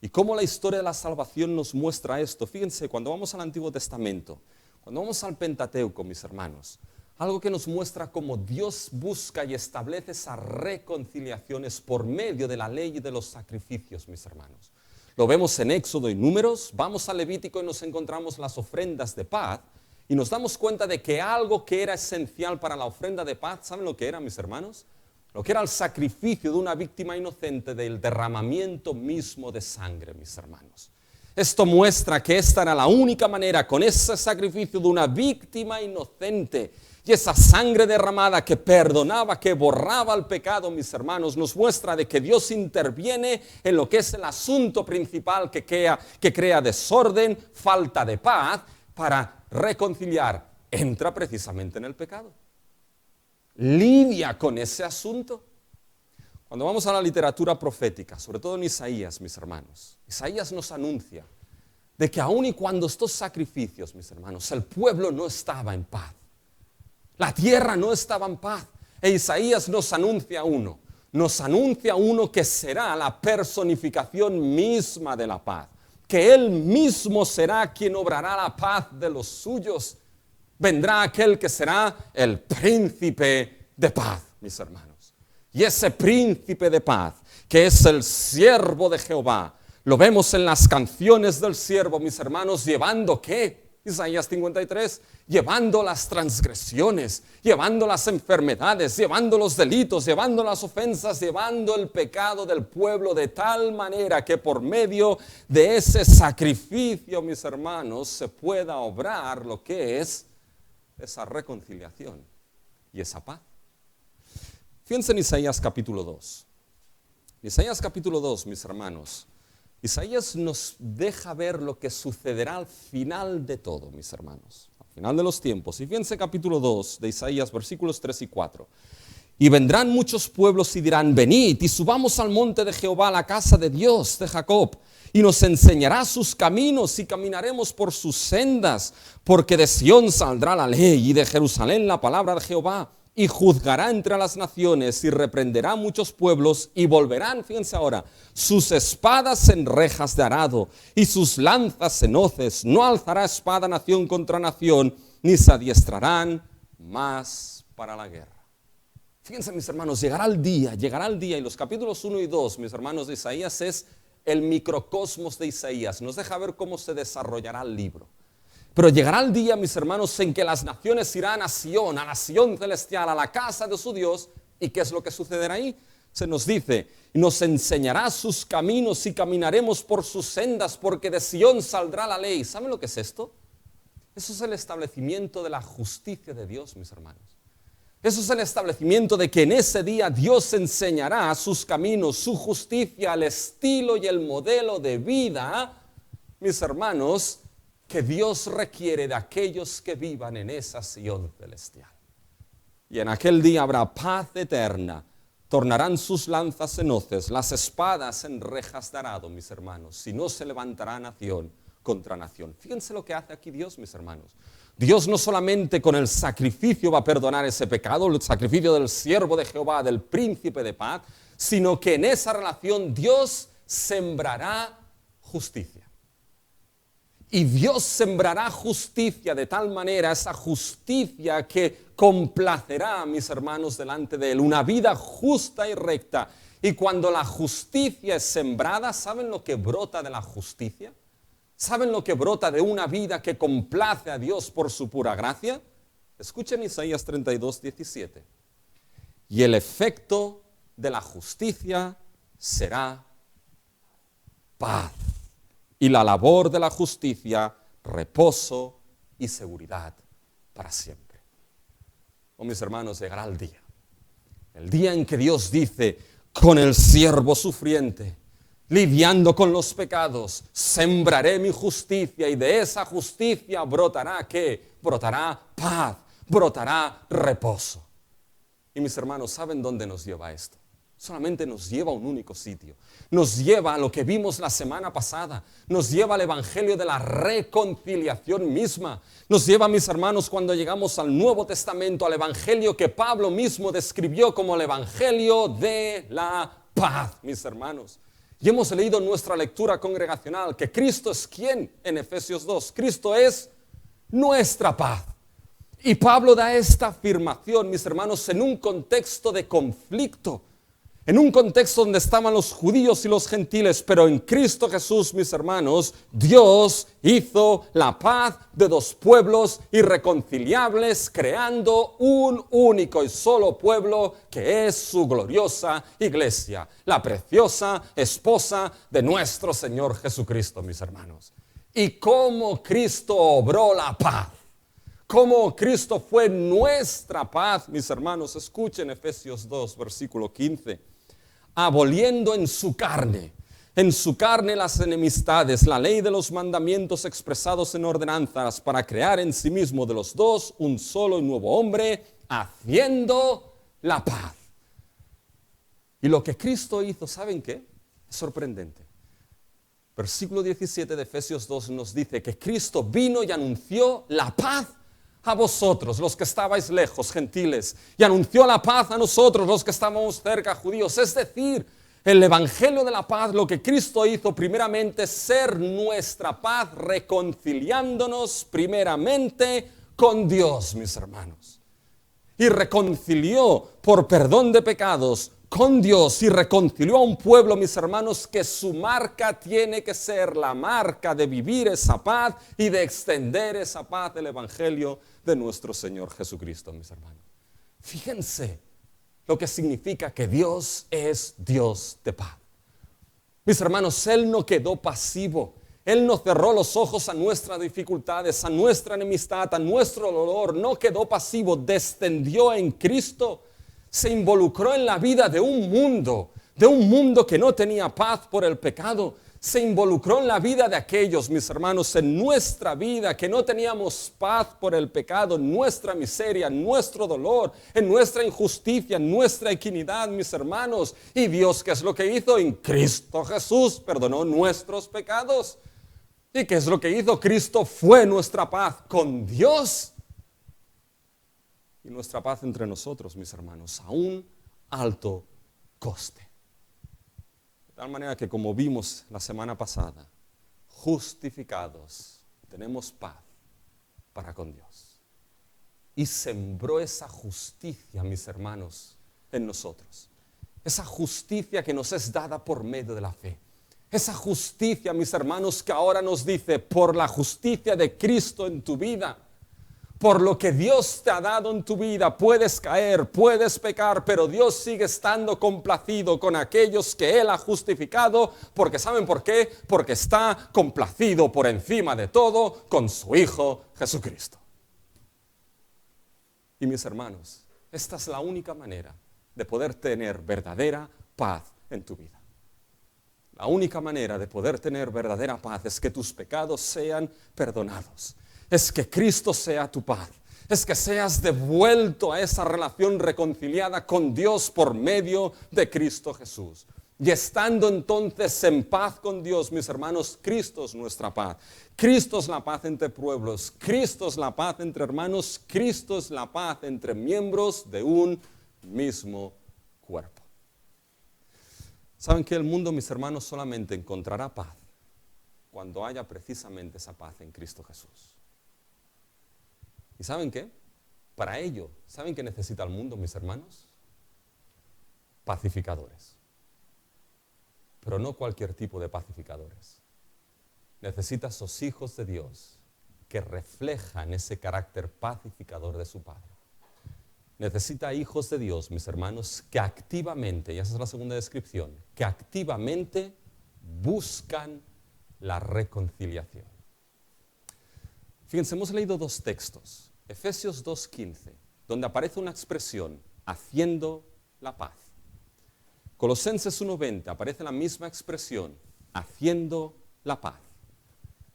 Y cómo la historia de la salvación nos muestra esto. Fíjense, cuando vamos al Antiguo Testamento, cuando vamos al Pentateuco, mis hermanos, algo que nos muestra cómo Dios busca y establece esas reconciliaciones por medio de la ley y de los sacrificios, mis hermanos. Lo vemos en Éxodo y Números, vamos a Levítico y nos encontramos las ofrendas de paz y nos damos cuenta de que algo que era esencial para la ofrenda de paz, ¿saben lo que era, mis hermanos? Lo que era el sacrificio de una víctima inocente, del derramamiento mismo de sangre, mis hermanos. Esto muestra que esta era la única manera, con ese sacrificio de una víctima inocente y esa sangre derramada que perdonaba, que borraba el pecado, mis hermanos, nos muestra de que Dios interviene en lo que es el asunto principal que crea desorden, falta de paz, para reconciliar. Entra precisamente en el pecado. Lidia con ese asunto. Cuando vamos a la literatura profética, sobre todo en Isaías, mis hermanos, Isaías nos anuncia de que aun y cuando estos sacrificios, mis hermanos, el pueblo no estaba en paz, la tierra no estaba en paz, e Isaías nos anuncia uno que será la personificación misma de la paz, que Él mismo será quien obrará la paz de los suyos. Vendrá aquel que será el príncipe de paz, mis hermanos. Y ese príncipe de paz, que es el siervo de Jehová, lo vemos en las canciones del siervo, mis hermanos, llevando ¿qué? Isaías 53, llevando las transgresiones, llevando las enfermedades, llevando los delitos, llevando las ofensas, llevando el pecado del pueblo de tal manera que por medio de ese sacrificio, mis hermanos, se pueda obrar lo que es esa reconciliación y esa paz. Fíjense en Isaías capítulo 2. Isaías capítulo 2, mis hermanos. Isaías nos deja ver lo que sucederá al final de todo, mis hermanos. Al final de los tiempos. Y fíjense capítulo 2 de Isaías, versículos 3 y 4. Y vendrán muchos pueblos y dirán, venid y subamos al monte de Jehová, a la casa de Dios de Jacob, y nos enseñará sus caminos y caminaremos por sus sendas, porque de Sión saldrá la ley y de Jerusalén la palabra de Jehová, y juzgará entre las naciones y reprenderá muchos pueblos y volverán, fíjense ahora, sus espadas en rejas de arado y sus lanzas en hoces. No alzará espada nación contra nación, ni se adiestrarán más para la guerra. Fíjense, mis hermanos, llegará el día, y los capítulos 1 y 2, mis hermanos, de Isaías es el microcosmos de Isaías. Nos deja ver cómo se desarrollará el libro. Pero llegará el día, mis hermanos, en que las naciones irán a Sión, a la Sión celestial, a la casa de su Dios. ¿Y qué es lo que sucederá ahí? Se nos dice, nos enseñará sus caminos y caminaremos por sus sendas, porque de Sión saldrá la ley. ¿Saben lo que es esto? Eso es el establecimiento de la justicia de Dios, mis hermanos. Eso es el establecimiento de que en ese día Dios enseñará sus caminos, su justicia, el estilo y el modelo de vida, mis hermanos, que Dios requiere de aquellos que vivan en esa Sion celestial. Y en aquel día habrá paz eterna. Tornarán sus lanzas en hoces, las espadas en rejas de arado, mis hermanos. Si no se levantará nación contra nación. Fíjense lo que hace aquí Dios, mis hermanos. Dios no solamente con el sacrificio va a perdonar ese pecado, el sacrificio del siervo de Jehová, del príncipe de paz, sino que en esa relación Dios sembrará justicia. Y Dios sembrará justicia de tal manera, esa justicia que complacerá, mis hermanos, delante de Él. Una vida justa y recta. Y cuando la justicia es sembrada, ¿saben lo que brota de la justicia? ¿Saben lo que brota de una vida que complace a Dios por su pura gracia? Escuchen Isaías 32, 17. Y el efecto de la justicia será paz. Y la labor de la justicia, reposo y seguridad para siempre. Oh, mis hermanos, llegará el día en que Dios dice, con el siervo sufriente, lidiando con los pecados, sembraré mi justicia y de esa justicia brotará, ¿qué? Brotará paz, brotará reposo. Y mis hermanos, ¿saben dónde nos lleva esto? Solamente nos lleva a un único sitio. Nos lleva a lo que vimos la semana pasada. Nos lleva al evangelio de la reconciliación misma. Nos lleva, mis hermanos, cuando llegamos al Nuevo Testamento, al evangelio que Pablo mismo describió como el evangelio de la paz, mis hermanos. Y hemos leído en nuestra lectura congregacional que Cristo es ¿quién? En Efesios 2. Cristo es nuestra paz. Y Pablo da esta afirmación, mis hermanos, en un contexto de conflicto. En un contexto donde estaban los judíos y los gentiles, pero en Cristo Jesús, mis hermanos, Dios hizo la paz de dos pueblos irreconciliables, creando un único y solo pueblo que es su gloriosa iglesia, la preciosa esposa de nuestro Señor Jesucristo, mis hermanos. Y cómo Cristo obró la paz. Cómo Cristo fue nuestra paz, mis hermanos. Escuchen Efesios 2, versículo 15. Aboliendo en su carne las enemistades, la ley de los mandamientos expresados en ordenanzas, para crear en sí mismo de los dos un solo y nuevo hombre, haciendo la paz. Y lo que Cristo hizo, ¿saben qué? Es sorprendente. Versículo 17 de Efesios 2 nos dice que Cristo vino y anunció la paz a vosotros, los que estabais lejos, gentiles, y anunció la paz a nosotros, los que estábamos cerca, judíos. Es decir, el evangelio de la paz, lo que Cristo hizo primeramente es ser nuestra paz, reconciliándonos primeramente con Dios, mis hermanos. Y reconcilió por perdón de pecados con Dios y reconcilió a un pueblo, mis hermanos, que su marca tiene que ser la marca de vivir esa paz y de extender esa paz del evangelio de nuestro Señor Jesucristo, mis hermanos. Fíjense lo que significa que Dios es Dios de paz. Mis hermanos, Él no quedó pasivo. Él no cerró los ojos a nuestras dificultades, a nuestra enemistad, a nuestro dolor. No quedó pasivo, descendió en Cristo. Se involucró en la vida de un mundo que no tenía paz por el pecado. Se involucró en la vida de aquellos, mis hermanos, en nuestra vida, que no teníamos paz por el pecado, en nuestra miseria, en nuestro dolor, en nuestra injusticia, en nuestra iniquidad, mis hermanos. Y Dios, ¿qué es lo que hizo? En Cristo Jesús perdonó nuestros pecados. ¿Y qué es lo que hizo? Cristo fue nuestra paz con Dios y nuestra paz entre nosotros, mis hermanos, a un alto coste. De tal manera que, como vimos la semana pasada, justificados, tenemos paz para con Dios. Y sembró esa justicia, mis hermanos, en nosotros. Esa justicia que nos es dada por medio de la fe. Esa justicia, mis hermanos, que ahora nos dice, por la justicia de Cristo en tu vida, por lo que Dios te ha dado en tu vida, puedes caer, puedes pecar, pero Dios sigue estando complacido con aquellos que Él ha justificado, porque ¿saben por qué? Porque está complacido por encima de todo con su Hijo Jesucristo. Y mis hermanos, Esta es la única manera de poder tener verdadera paz en tu vida. La única manera de poder tener verdadera paz es que tus pecados sean perdonados. Es que Cristo sea tu paz. Es que seas devuelto a esa relación reconciliada con Dios por medio de Cristo Jesús. Y estando entonces en paz con Dios, mis hermanos, Cristo es nuestra paz. Cristo es la paz entre pueblos. Cristo es la paz entre hermanos. Cristo es la paz entre miembros de un mismo cuerpo. ¿Saben que el mundo, mis hermanos, solamente encontrará paz cuando haya precisamente esa paz en Cristo Jesús? ¿Y saben qué? Para ello, ¿saben qué necesita el mundo, mis hermanos? Pacificadores. Pero no cualquier tipo de pacificadores. Necesita esos hijos de Dios que reflejan ese carácter pacificador de su Padre. Necesita hijos de Dios, mis hermanos, que activamente, y esa es la segunda descripción, que activamente buscan la reconciliación. Fíjense, hemos leído dos textos, Efesios 2:15, donde aparece una expresión, haciendo la paz. Colosenses 1:20 aparece la misma expresión, haciendo la paz.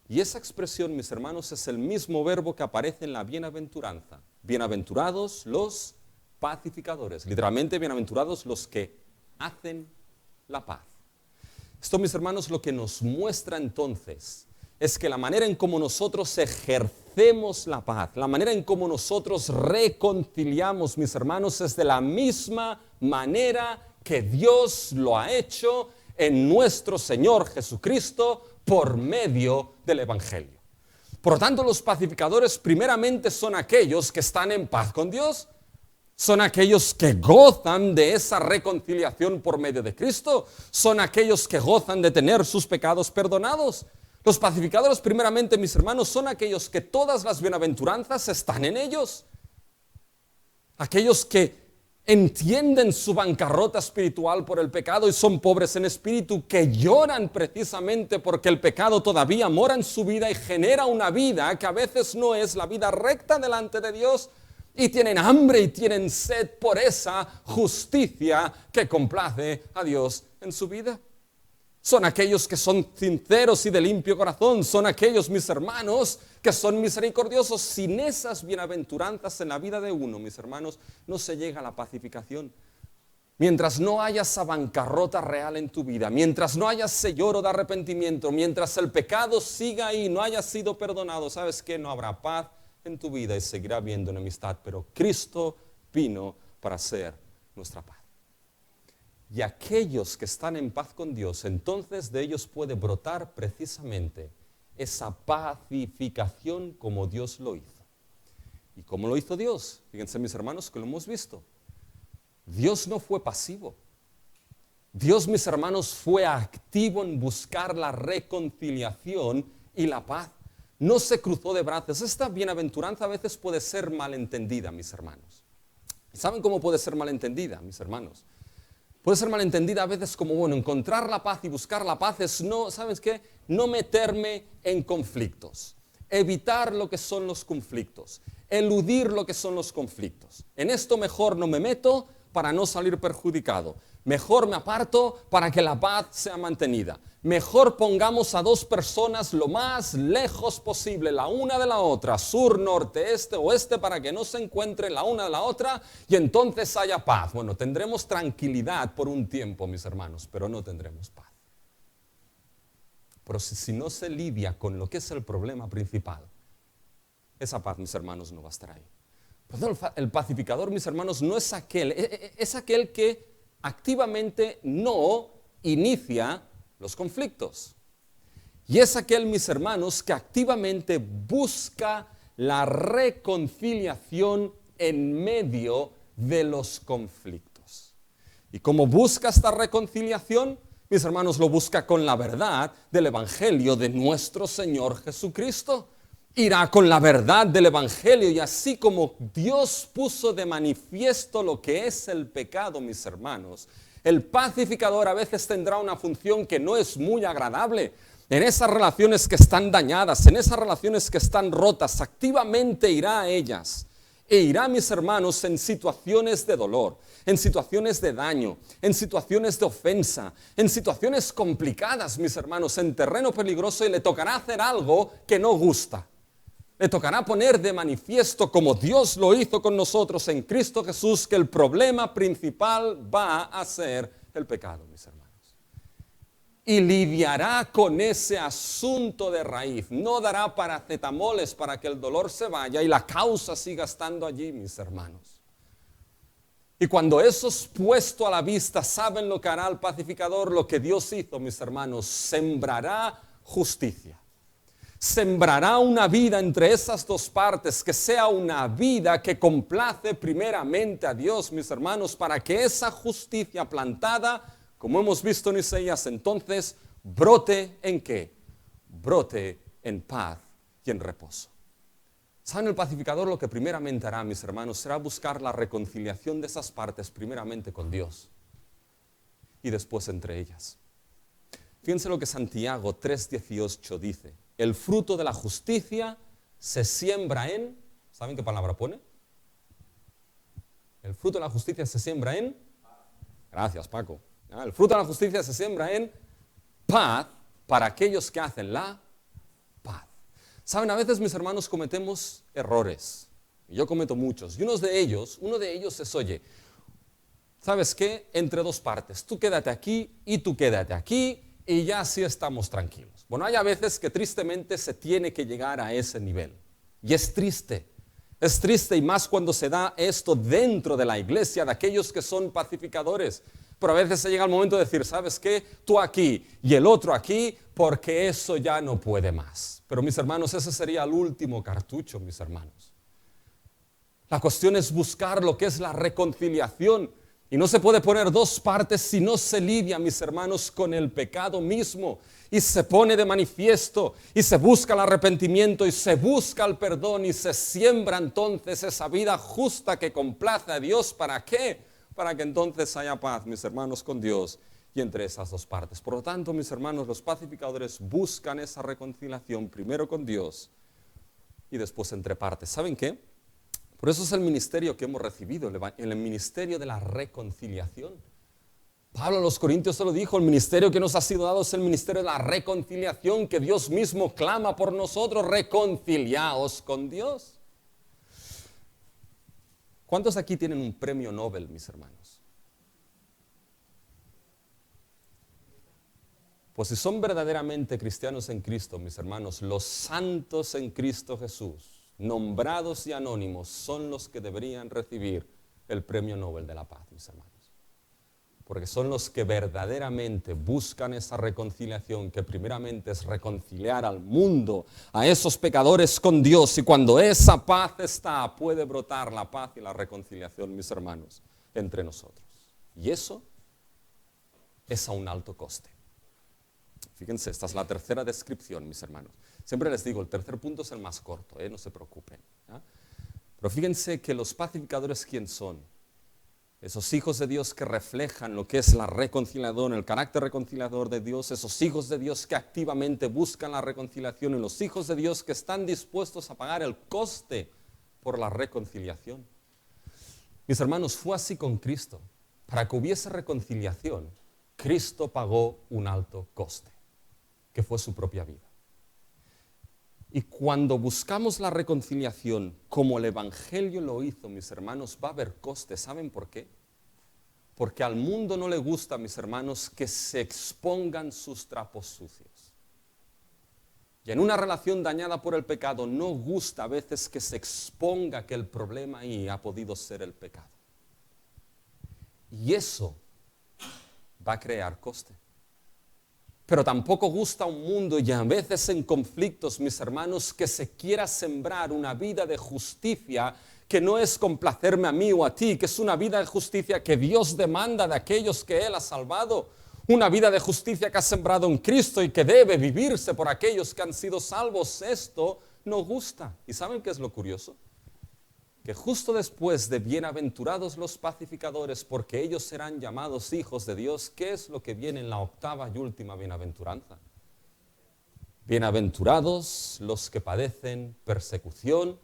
Y esa expresión, mis hermanos, es el mismo verbo que aparece en la bienaventuranza. Bienaventurados los pacificadores, literalmente bienaventurados los que hacen la paz. Esto, mis hermanos, lo que nos muestra entonces es que la manera en cómo nosotros ejercemos la paz, la manera en cómo nosotros reconciliamos, mis hermanos, es de la misma manera que Dios lo ha hecho en nuestro Señor Jesucristo por medio del Evangelio. Por lo tanto, los pacificadores primeramente son aquellos que están en paz con Dios, son aquellos que gozan de esa reconciliación por medio de Cristo, son aquellos que gozan de tener sus pecados perdonados. Los pacificadores primeramente, mis hermanos, son aquellos que todas las bienaventuranzas están en ellos. Aquellos que entienden su bancarrota espiritual por el pecado y son pobres en espíritu, que lloran precisamente porque el pecado todavía mora en su vida y genera una vida que a veces no es la vida recta delante de Dios, y tienen hambre y tienen sed por esa justicia que complace a Dios en su vida. Son aquellos que son sinceros y de limpio corazón, son aquellos, mis hermanos, que son misericordiosos. Sin esas bienaventuranzas en la vida de uno, mis hermanos, no se llega a la pacificación. Mientras no haya esa bancarrota real en tu vida, mientras no haya ese lloro de arrepentimiento, mientras el pecado siga ahí, no haya sido perdonado, ¿sabes qué? No habrá paz en tu vida y seguirá habiendo enemistad, pero Cristo vino para ser nuestra paz. Y aquellos que están en paz con Dios, entonces de ellos puede brotar precisamente esa pacificación como Dios lo hizo. ¿Y cómo lo hizo Dios? Fíjense, mis hermanos, que lo hemos visto. Dios no fue pasivo. Dios, mis hermanos, fue activo en buscar la reconciliación y la paz. No se cruzó de brazos. Esta bienaventuranza a veces puede ser malentendida, mis hermanos. ¿Saben cómo puede ser malentendida, mis hermanos? Puede ser malentendida a veces como, bueno, encontrar la paz y buscar la paz es no, ¿sabes qué? No meterme en conflictos, evitar lo que son los conflictos, eludir lo que son los conflictos. En esto mejor no me meto para no salir perjudicado. Mejor me aparto para que la paz sea mantenida. Mejor pongamos a dos personas lo más lejos posible, la una de la otra, sur, norte, este, oeste, para que no se encuentren la una de la otra y entonces haya paz. Bueno, tendremos tranquilidad por un tiempo, mis hermanos, pero no tendremos paz. Pero si no se lidia con lo que es el problema principal, esa paz, mis hermanos, no va a estar ahí. Pero el pacificador, mis hermanos, no es aquel, es aquel que activamente no inicia los conflictos. Y es aquel, mis hermanos, que activamente busca la reconciliación en medio de los conflictos. ¿Y cómo busca esta reconciliación? Mis hermanos, lo busca con la verdad del Evangelio de nuestro Señor Jesucristo. Irá con la verdad del Evangelio, y así como Dios puso de manifiesto lo que es el pecado, mis hermanos, el pacificador a veces tendrá una función que no es muy agradable. En esas relaciones que están dañadas, en esas relaciones que están rotas, activamente irá a ellas e irá, mis hermanos, en situaciones de dolor, en situaciones de daño, en situaciones de ofensa, en situaciones complicadas, mis hermanos, en terreno peligroso, y le tocará hacer algo que no gusta. Le tocará poner de manifiesto, como Dios lo hizo con nosotros en Cristo Jesús, que el problema principal va a ser el pecado, mis hermanos. Y lidiará con ese asunto de raíz. No dará paracetamoles para que el dolor se vaya y la causa siga estando allí, mis hermanos. Y cuando eso es puesto a la vista, ¿saben lo que hará el pacificador? Lo que Dios hizo, mis hermanos, sembrará justicia. Sembrará una vida entre esas dos partes, que sea una vida que complace primeramente a Dios, mis hermanos, para que esa justicia plantada, como hemos visto en Isaías, entonces brote ¿en qué? Brote en paz y en reposo. ¿Saben? El pacificador lo que primeramente hará, mis hermanos, será buscar la reconciliación de esas partes primeramente con Dios y después entre ellas. Fíjense lo que Santiago 3:18 dice. El fruto de la justicia se siembra en, ¿saben qué palabra pone? El fruto de la justicia se siembra en, gracias Paco. El fruto de la justicia se siembra en paz para aquellos que hacen la paz. Saben, a veces, mis hermanos, cometemos errores. Y yo cometo muchos. Y uno de ellos es, oye, ¿sabes qué? Entre dos partes. Tú quédate aquí y tú quédate aquí y ya así estamos tranquilos. Bueno, hay a veces que tristemente se tiene que llegar a ese nivel. Y es triste. Es triste, y más cuando se da esto dentro de la iglesia, de aquellos que son pacificadores. Pero a veces se llega el momento de decir, ¿sabes qué? Tú aquí y el otro aquí, porque eso ya no puede más. Pero mis hermanos, ese sería el último cartucho, mis hermanos. La cuestión es buscar lo que es la reconciliación. Y no se puede poner dos partes si no se lidia, mis hermanos, con el pecado mismo. Y se pone de manifiesto, y se busca el arrepentimiento, y se busca el perdón, y se siembra entonces esa vida justa que complace a Dios. ¿Para qué? Para que entonces haya paz, mis hermanos, con Dios y entre esas dos partes. Por lo tanto, mis hermanos, los pacificadores buscan esa reconciliación primero con Dios y después entre partes. ¿Saben qué? Por eso es el ministerio que hemos recibido, el ministerio de la reconciliación. Pablo a los Corintios se lo dijo, el ministerio que nos ha sido dado es el ministerio de la reconciliación, que Dios mismo clama por nosotros, reconciliaos con Dios. ¿Cuántos aquí tienen un premio Nobel, mis hermanos? Pues si son verdaderamente cristianos en Cristo, mis hermanos, los santos en Cristo Jesús, nombrados y anónimos, son los que deberían recibir el premio Nobel de la paz, mis hermanos. Porque son los que verdaderamente buscan esa reconciliación, que primeramente es reconciliar al mundo, a esos pecadores con Dios. Y cuando esa paz está, puede brotar la paz y la reconciliación, mis hermanos, entre nosotros. Y eso es a un alto coste. Fíjense, esta es la tercera descripción, mis hermanos. Siempre les digo, el tercer punto es el más corto, no se preocupen. ¿Ya? Pero fíjense que los pacificadores, ¿quién son? Esos hijos de Dios que reflejan lo que es la reconciliación, el carácter reconciliador de Dios, esos hijos de Dios que activamente buscan la reconciliación, y los hijos de Dios que están dispuestos a pagar el coste por la reconciliación. Mis hermanos, fue así con Cristo. Para que hubiese reconciliación, Cristo pagó un alto coste, que fue su propia vida. Y cuando buscamos la reconciliación, como el Evangelio lo hizo, mis hermanos, va a haber coste. ¿Saben por qué? Porque al mundo no le gusta, mis hermanos, que se expongan sus trapos sucios. Y en una relación dañada por el pecado, no gusta a veces que se exponga que el problema ahí ha podido ser el pecado. Y eso va a crear coste. Pero tampoco gusta a un mundo, y a veces en conflictos, mis hermanos, que se quiera sembrar una vida de justicia que no es complacerme a mí o a ti, que es una vida de justicia que Dios demanda de aquellos que Él ha salvado. Una vida de justicia que ha sembrado en Cristo y que debe vivirse por aquellos que han sido salvos. Esto no gusta. ¿Y saben qué es lo curioso? Que justo después de bienaventurados los pacificadores, porque ellos serán llamados hijos de Dios, ¿qué es lo que viene en la octava y última bienaventuranza? Bienaventurados los que padecen persecución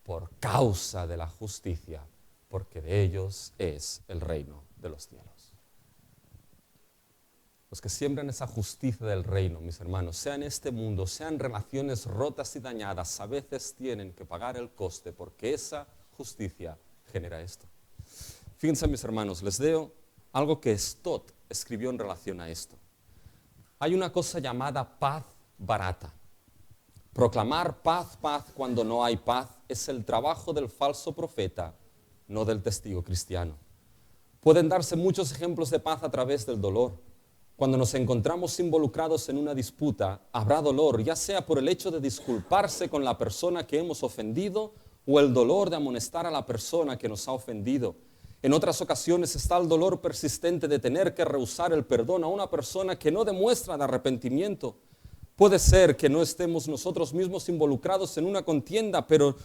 por causa de la justicia, porque de ellos es el reino de los cielos. Los que siembran esa justicia del reino, mis hermanos, sea en este mundo, sean relaciones rotas y dañadas, a veces tienen que pagar el coste porque esa justicia genera esto. Fíjense, mis hermanos, les leo algo que Stott escribió en relación a esto. Hay una cosa llamada paz barata. Proclamar paz, paz cuando no hay paz es el trabajo del falso profeta, no del testigo cristiano. Pueden darse muchos ejemplos de paz a través del dolor. Cuando nos encontramos involucrados en una disputa, habrá dolor, ya sea por el hecho de disculparse con la persona que hemos ofendido o el dolor de amonestar a la persona que nos ha ofendido. En otras ocasiones está el dolor persistente de tener que rehusar el perdón a una persona que no demuestra de arrepentimiento. Puede ser que no estemos nosotros mismos involucrados en una contienda, pero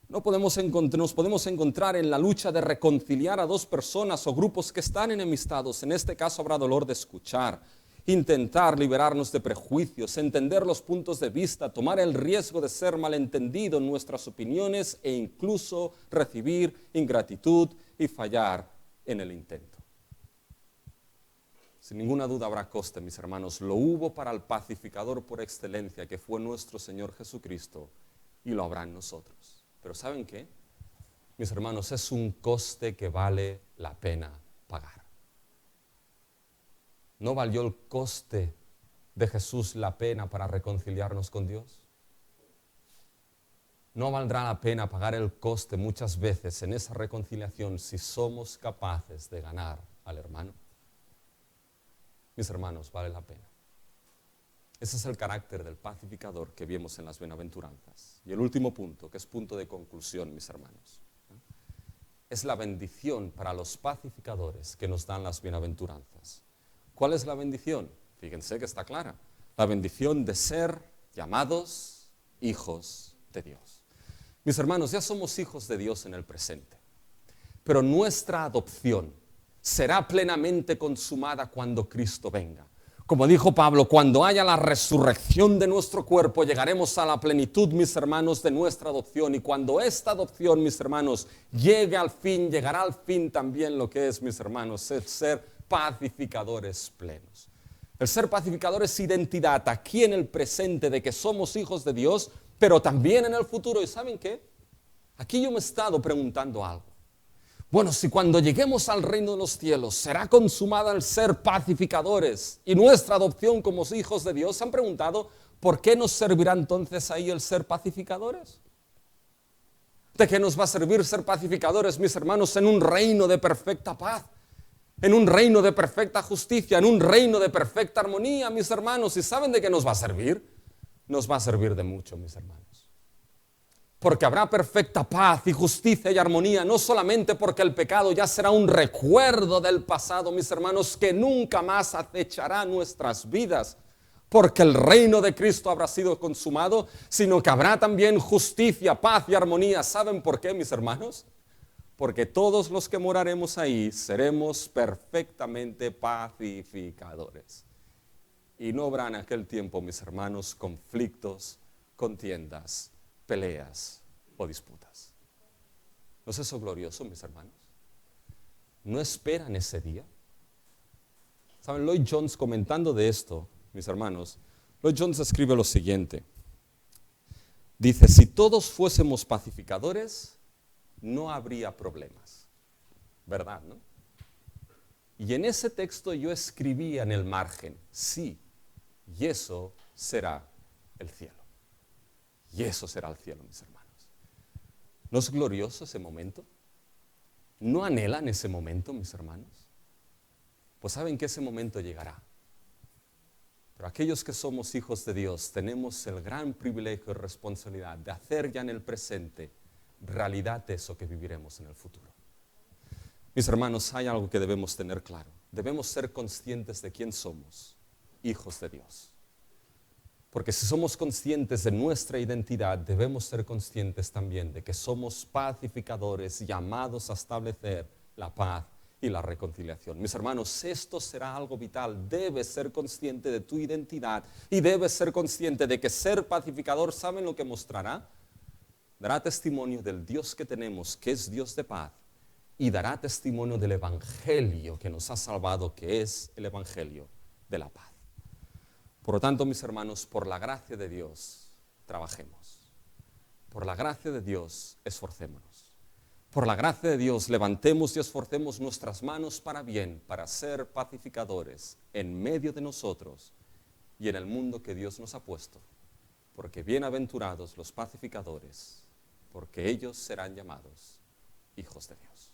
nos podemos encontrar en la lucha de reconciliar a dos personas o grupos que están enemistados. En este caso habrá dolor de escuchar, intentar liberarnos de prejuicios, entender los puntos de vista, tomar el riesgo de ser malentendido en nuestras opiniones e incluso recibir ingratitud y fallar en el intento. Sin ninguna duda habrá coste, mis hermanos. Lo hubo para el pacificador por excelencia, que fue nuestro Señor Jesucristo, y lo habrá en nosotros. Pero ¿saben qué? Mis hermanos, es un coste que vale la pena pagar. ¿No valió el coste de Jesús la pena para reconciliarnos con Dios? ¿No valdrá la pena pagar el coste muchas veces en esa reconciliación si somos capaces de ganar al hermano? Mis hermanos, vale la pena. Ese es el carácter del pacificador que vimos en las bienaventuranzas. Y el último punto, que es punto de conclusión, mis hermanos, es la bendición para los pacificadores que nos dan las bienaventuranzas. ¿Cuál es la bendición? Fíjense que está clara. La bendición de ser llamados hijos de Dios. Mis hermanos, ya somos hijos de Dios en el presente, pero nuestra adopción será plenamente consumada cuando Cristo venga. Como dijo Pablo, cuando haya la resurrección de nuestro cuerpo, llegaremos a la plenitud, mis hermanos, de nuestra adopción. Y cuando esta adopción, mis hermanos, llegue al fin, llegará al fin también lo que es, mis hermanos, el ser pacificadores plenos. El ser pacificador es identidad aquí en el presente de que somos hijos de Dios, pero también en el futuro. ¿Y saben qué? Aquí yo me he estado preguntando algo. Bueno, si cuando lleguemos al reino de los cielos será consumada el ser pacificadores y nuestra adopción como hijos de Dios, ¿se han preguntado por qué nos servirá entonces ahí el ser pacificadores? ¿De qué nos va a servir ser pacificadores, mis hermanos, en un reino de perfecta paz? En un reino de perfecta justicia, en un reino de perfecta armonía, mis hermanos. ¿Y saben de qué nos va a servir? Nos va a servir de mucho, mis hermanos. Porque habrá perfecta paz y justicia y armonía, no solamente porque el pecado ya será un recuerdo del pasado, mis hermanos, que nunca más acechará nuestras vidas, porque el reino de Cristo habrá sido consumado, sino que habrá también justicia, paz y armonía. ¿Saben por qué, mis hermanos? Porque todos los que moraremos ahí seremos perfectamente pacificadores. Y no habrá en aquel tiempo, mis hermanos, conflictos, contiendas, peleas o disputas. ¿No es eso glorioso, mis hermanos? ¿No esperan ese día? ¿Saben? Lloyd Jones, comentando de esto, mis hermanos, Lloyd Jones escribe lo siguiente. Dice, si todos fuésemos pacificadores, no habría problemas. ¿Verdad, no? Y en ese texto yo escribía en el margen, sí, y eso será el cielo. Y eso será el cielo, mis hermanos. ¿No es glorioso ese momento? ¿No anhelan ese momento, mis hermanos? Pues saben que ese momento llegará. Pero aquellos que somos hijos de Dios tenemos el gran privilegio y responsabilidad de hacer ya en el presente realidad eso que viviremos en el futuro. Mis hermanos, hay algo que debemos tener claro. Debemos ser conscientes de quién somos, hijos de Dios. Porque si somos conscientes de nuestra identidad, debemos ser conscientes también de que somos pacificadores llamados a establecer la paz y la reconciliación. Mis hermanos, esto será algo vital. Debes ser consciente de tu identidad y debes ser consciente de que ser pacificador, ¿saben lo que mostrará? dará testimonio del Dios que tenemos, que es Dios de paz, y dará testimonio del Evangelio que nos ha salvado, que es el Evangelio de la paz. Por lo tanto, mis hermanos, por la gracia de Dios, trabajemos. Por la gracia de Dios, esforcémonos. Por la gracia de Dios, levantemos y esforcemos nuestras manos para bien, para ser pacificadores en medio de nosotros y en el mundo que Dios nos ha puesto. Porque bienaventurados los pacificadores, porque ellos serán llamados hijos de Dios.